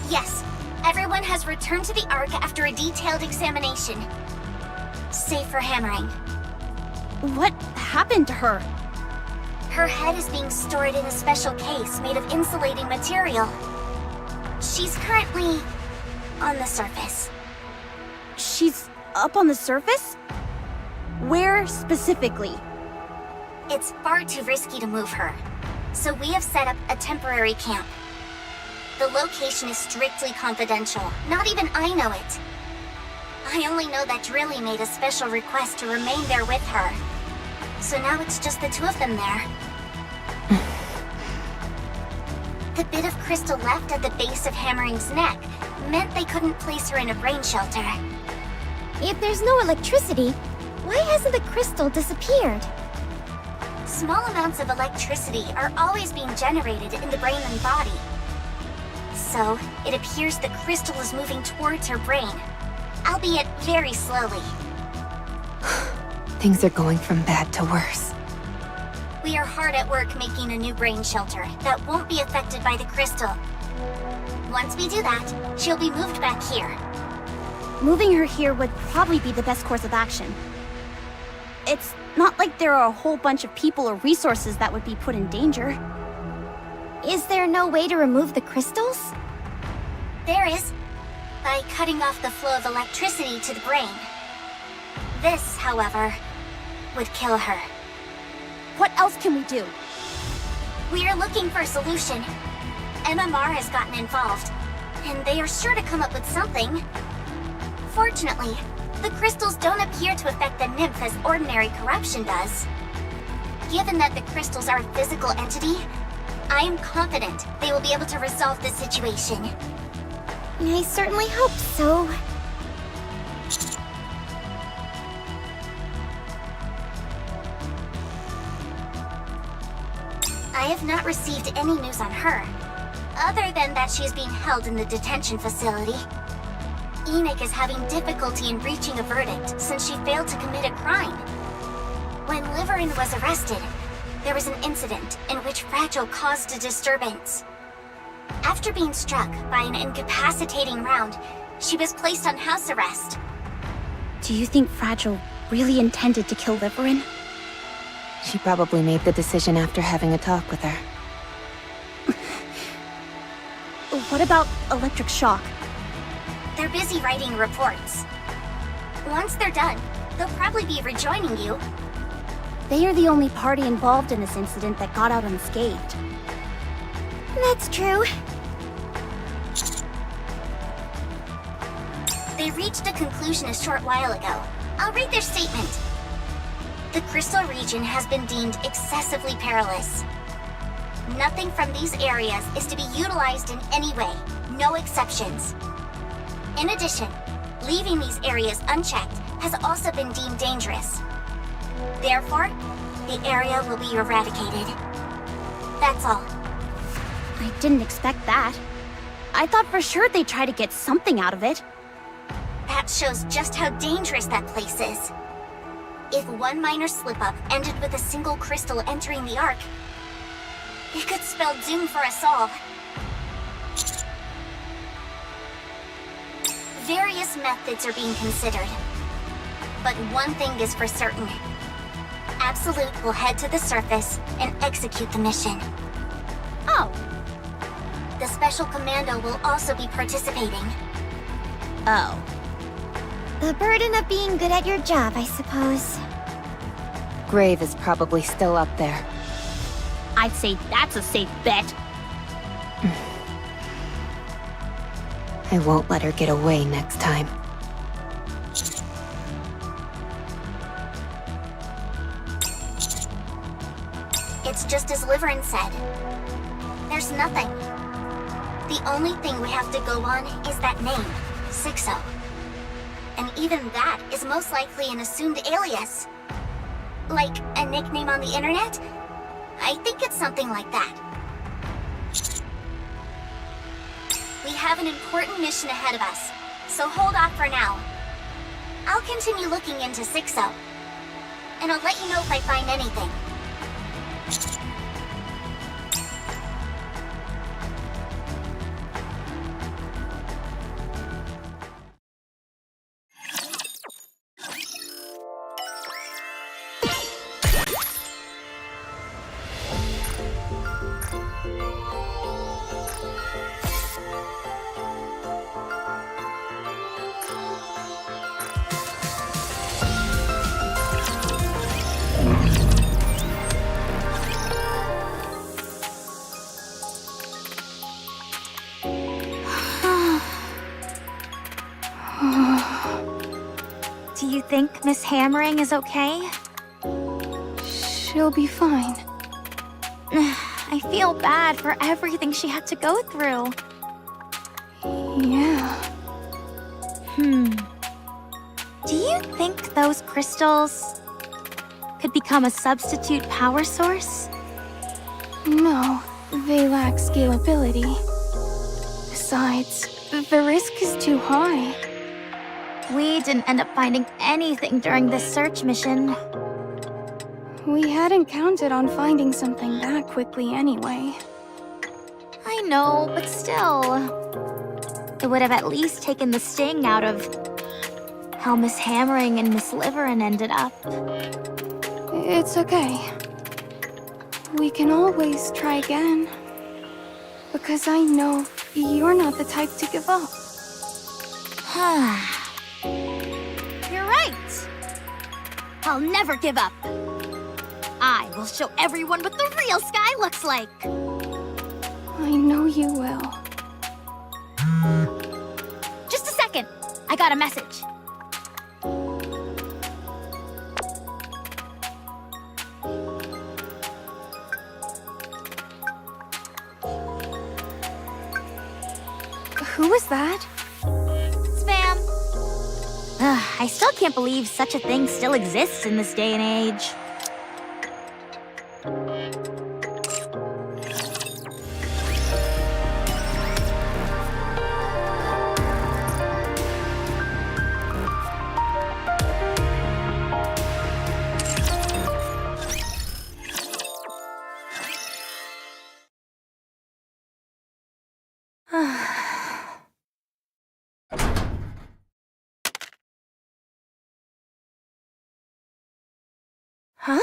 Yes, everyone has returned to the Ark after a detailed examination. Save for hammering. What happened to her? Her head is being stored in a special case made of insulating material. She's currently on the surface. She's up on the surface? Where specifically? It's far too risky to move her, so we have set up a temporary camp. The location is strictly confidential. Not even I know it. I only know that Drilly made a special request to remain there with her. So now it's just the two of them there. The bit of crystal left at the base of Hammering's neck meant they couldn't place her in a brain shelter. If there's no electricity, why hasn't the crystal disappeared? Small amounts of electricity are always being generated in the brain and body. So, it appears the crystal is moving towards her brain, albeit very slowly. Things are going from bad to worse. We are hard at work making a new brain shelter that won't be affected by the crystal. Once we do that, she'll be moved back here. Moving her here would probably be the best course of action. It's not like there are a whole bunch of people or resources that would be put in danger. Is there no way to remove the crystals? There is, by cutting off the flow of electricity to the brain. This, however, would kill her. What else can we do? We are looking for a solution. MMR has gotten involved, and they are sure to come up with something. Fortunately, the crystals don't appear to affect the nymph as ordinary corruption does. Given that the crystals are a physical entity, I am confident they will be able to resolve this situation. I certainly hope so. I have not received any news on her, other than that she is being held in the detention facility. Nikke is having difficulty in reaching a verdict since she failed to commit a crime. When Liverin was arrested, there was an incident in which Fragile caused a disturbance. After being struck by an incapacitating round, she was placed on house arrest. Do you think Fragile really intended to kill Liverin? She probably made the decision after having a talk with her. What about electric shock? They're busy writing reports. Once they're done, they'll probably be rejoining you. They are the only party involved in this incident that got out unscathed. That's true. They reached a conclusion a short while ago. I'll read their statement. The Crystal region has been deemed excessively perilous. Nothing from these areas is to be utilized in any way, no exceptions. In addition, leaving these areas unchecked has also been deemed dangerous. Therefore, the area will be eradicated. That's all. I didn't expect that. I thought for sure they'd try to get something out of it. That shows just how dangerous that place is. If one minor slip-up ended with a single crystal entering the Ark, it could spell doom for us all. Various methods are being considered. But one thing is for certain. Absolute will head to the surface and execute the mission. Oh. The Special Commando will also be participating. Oh. The burden of being good at your job, I suppose. Grave is probably still up there. I'd say that's a safe bet. I won't let her get away next time. It's just as Liverin said. There's nothing. The only thing we have to go on is that name, Sixo. And even that is most likely an assumed alias. Like a nickname on the internet? I think it's something like that. We have an important mission ahead of us, so hold off for now. I'll continue looking into Sixo, and I'll let you know if I find anything. Do you think Miss Hammering is okay? She'll be fine. I feel bad for everything she had to go through. Yeah. Do you think those crystals could become a substitute power source? No, they lack scalability. Besides, the risk is too high. We didn't end up finding anything during this search mission. We hadn't counted on finding something that quickly anyway. I know, but still. It would have at least taken the sting out of how Miss Hammering and Miss Liverin ended up. It's okay. We can always try again. Because I know you're not the type to give up. You're right. I'll never give up. I will show everyone what the real sky looks like. I know you will. Just a second. I got a message. Who was that? Spam. I still can't believe such a thing still exists in this day and age. Huh?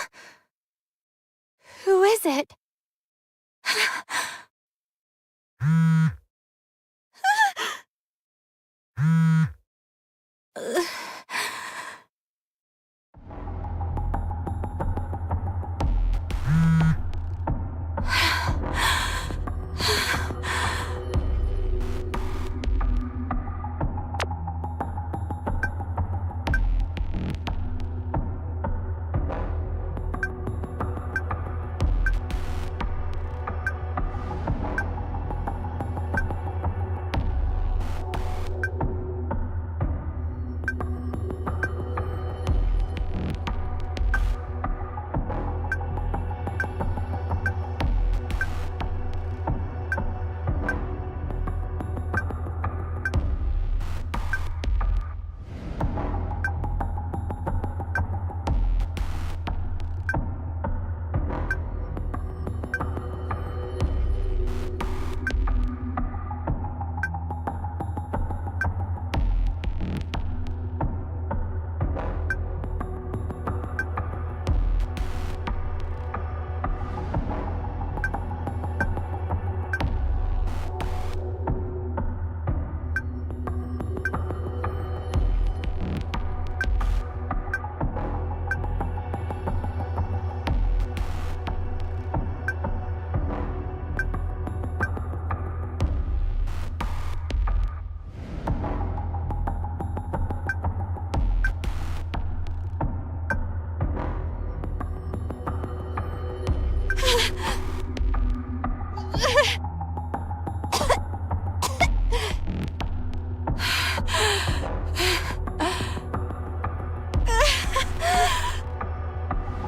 Who is it?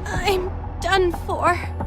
I'm done for.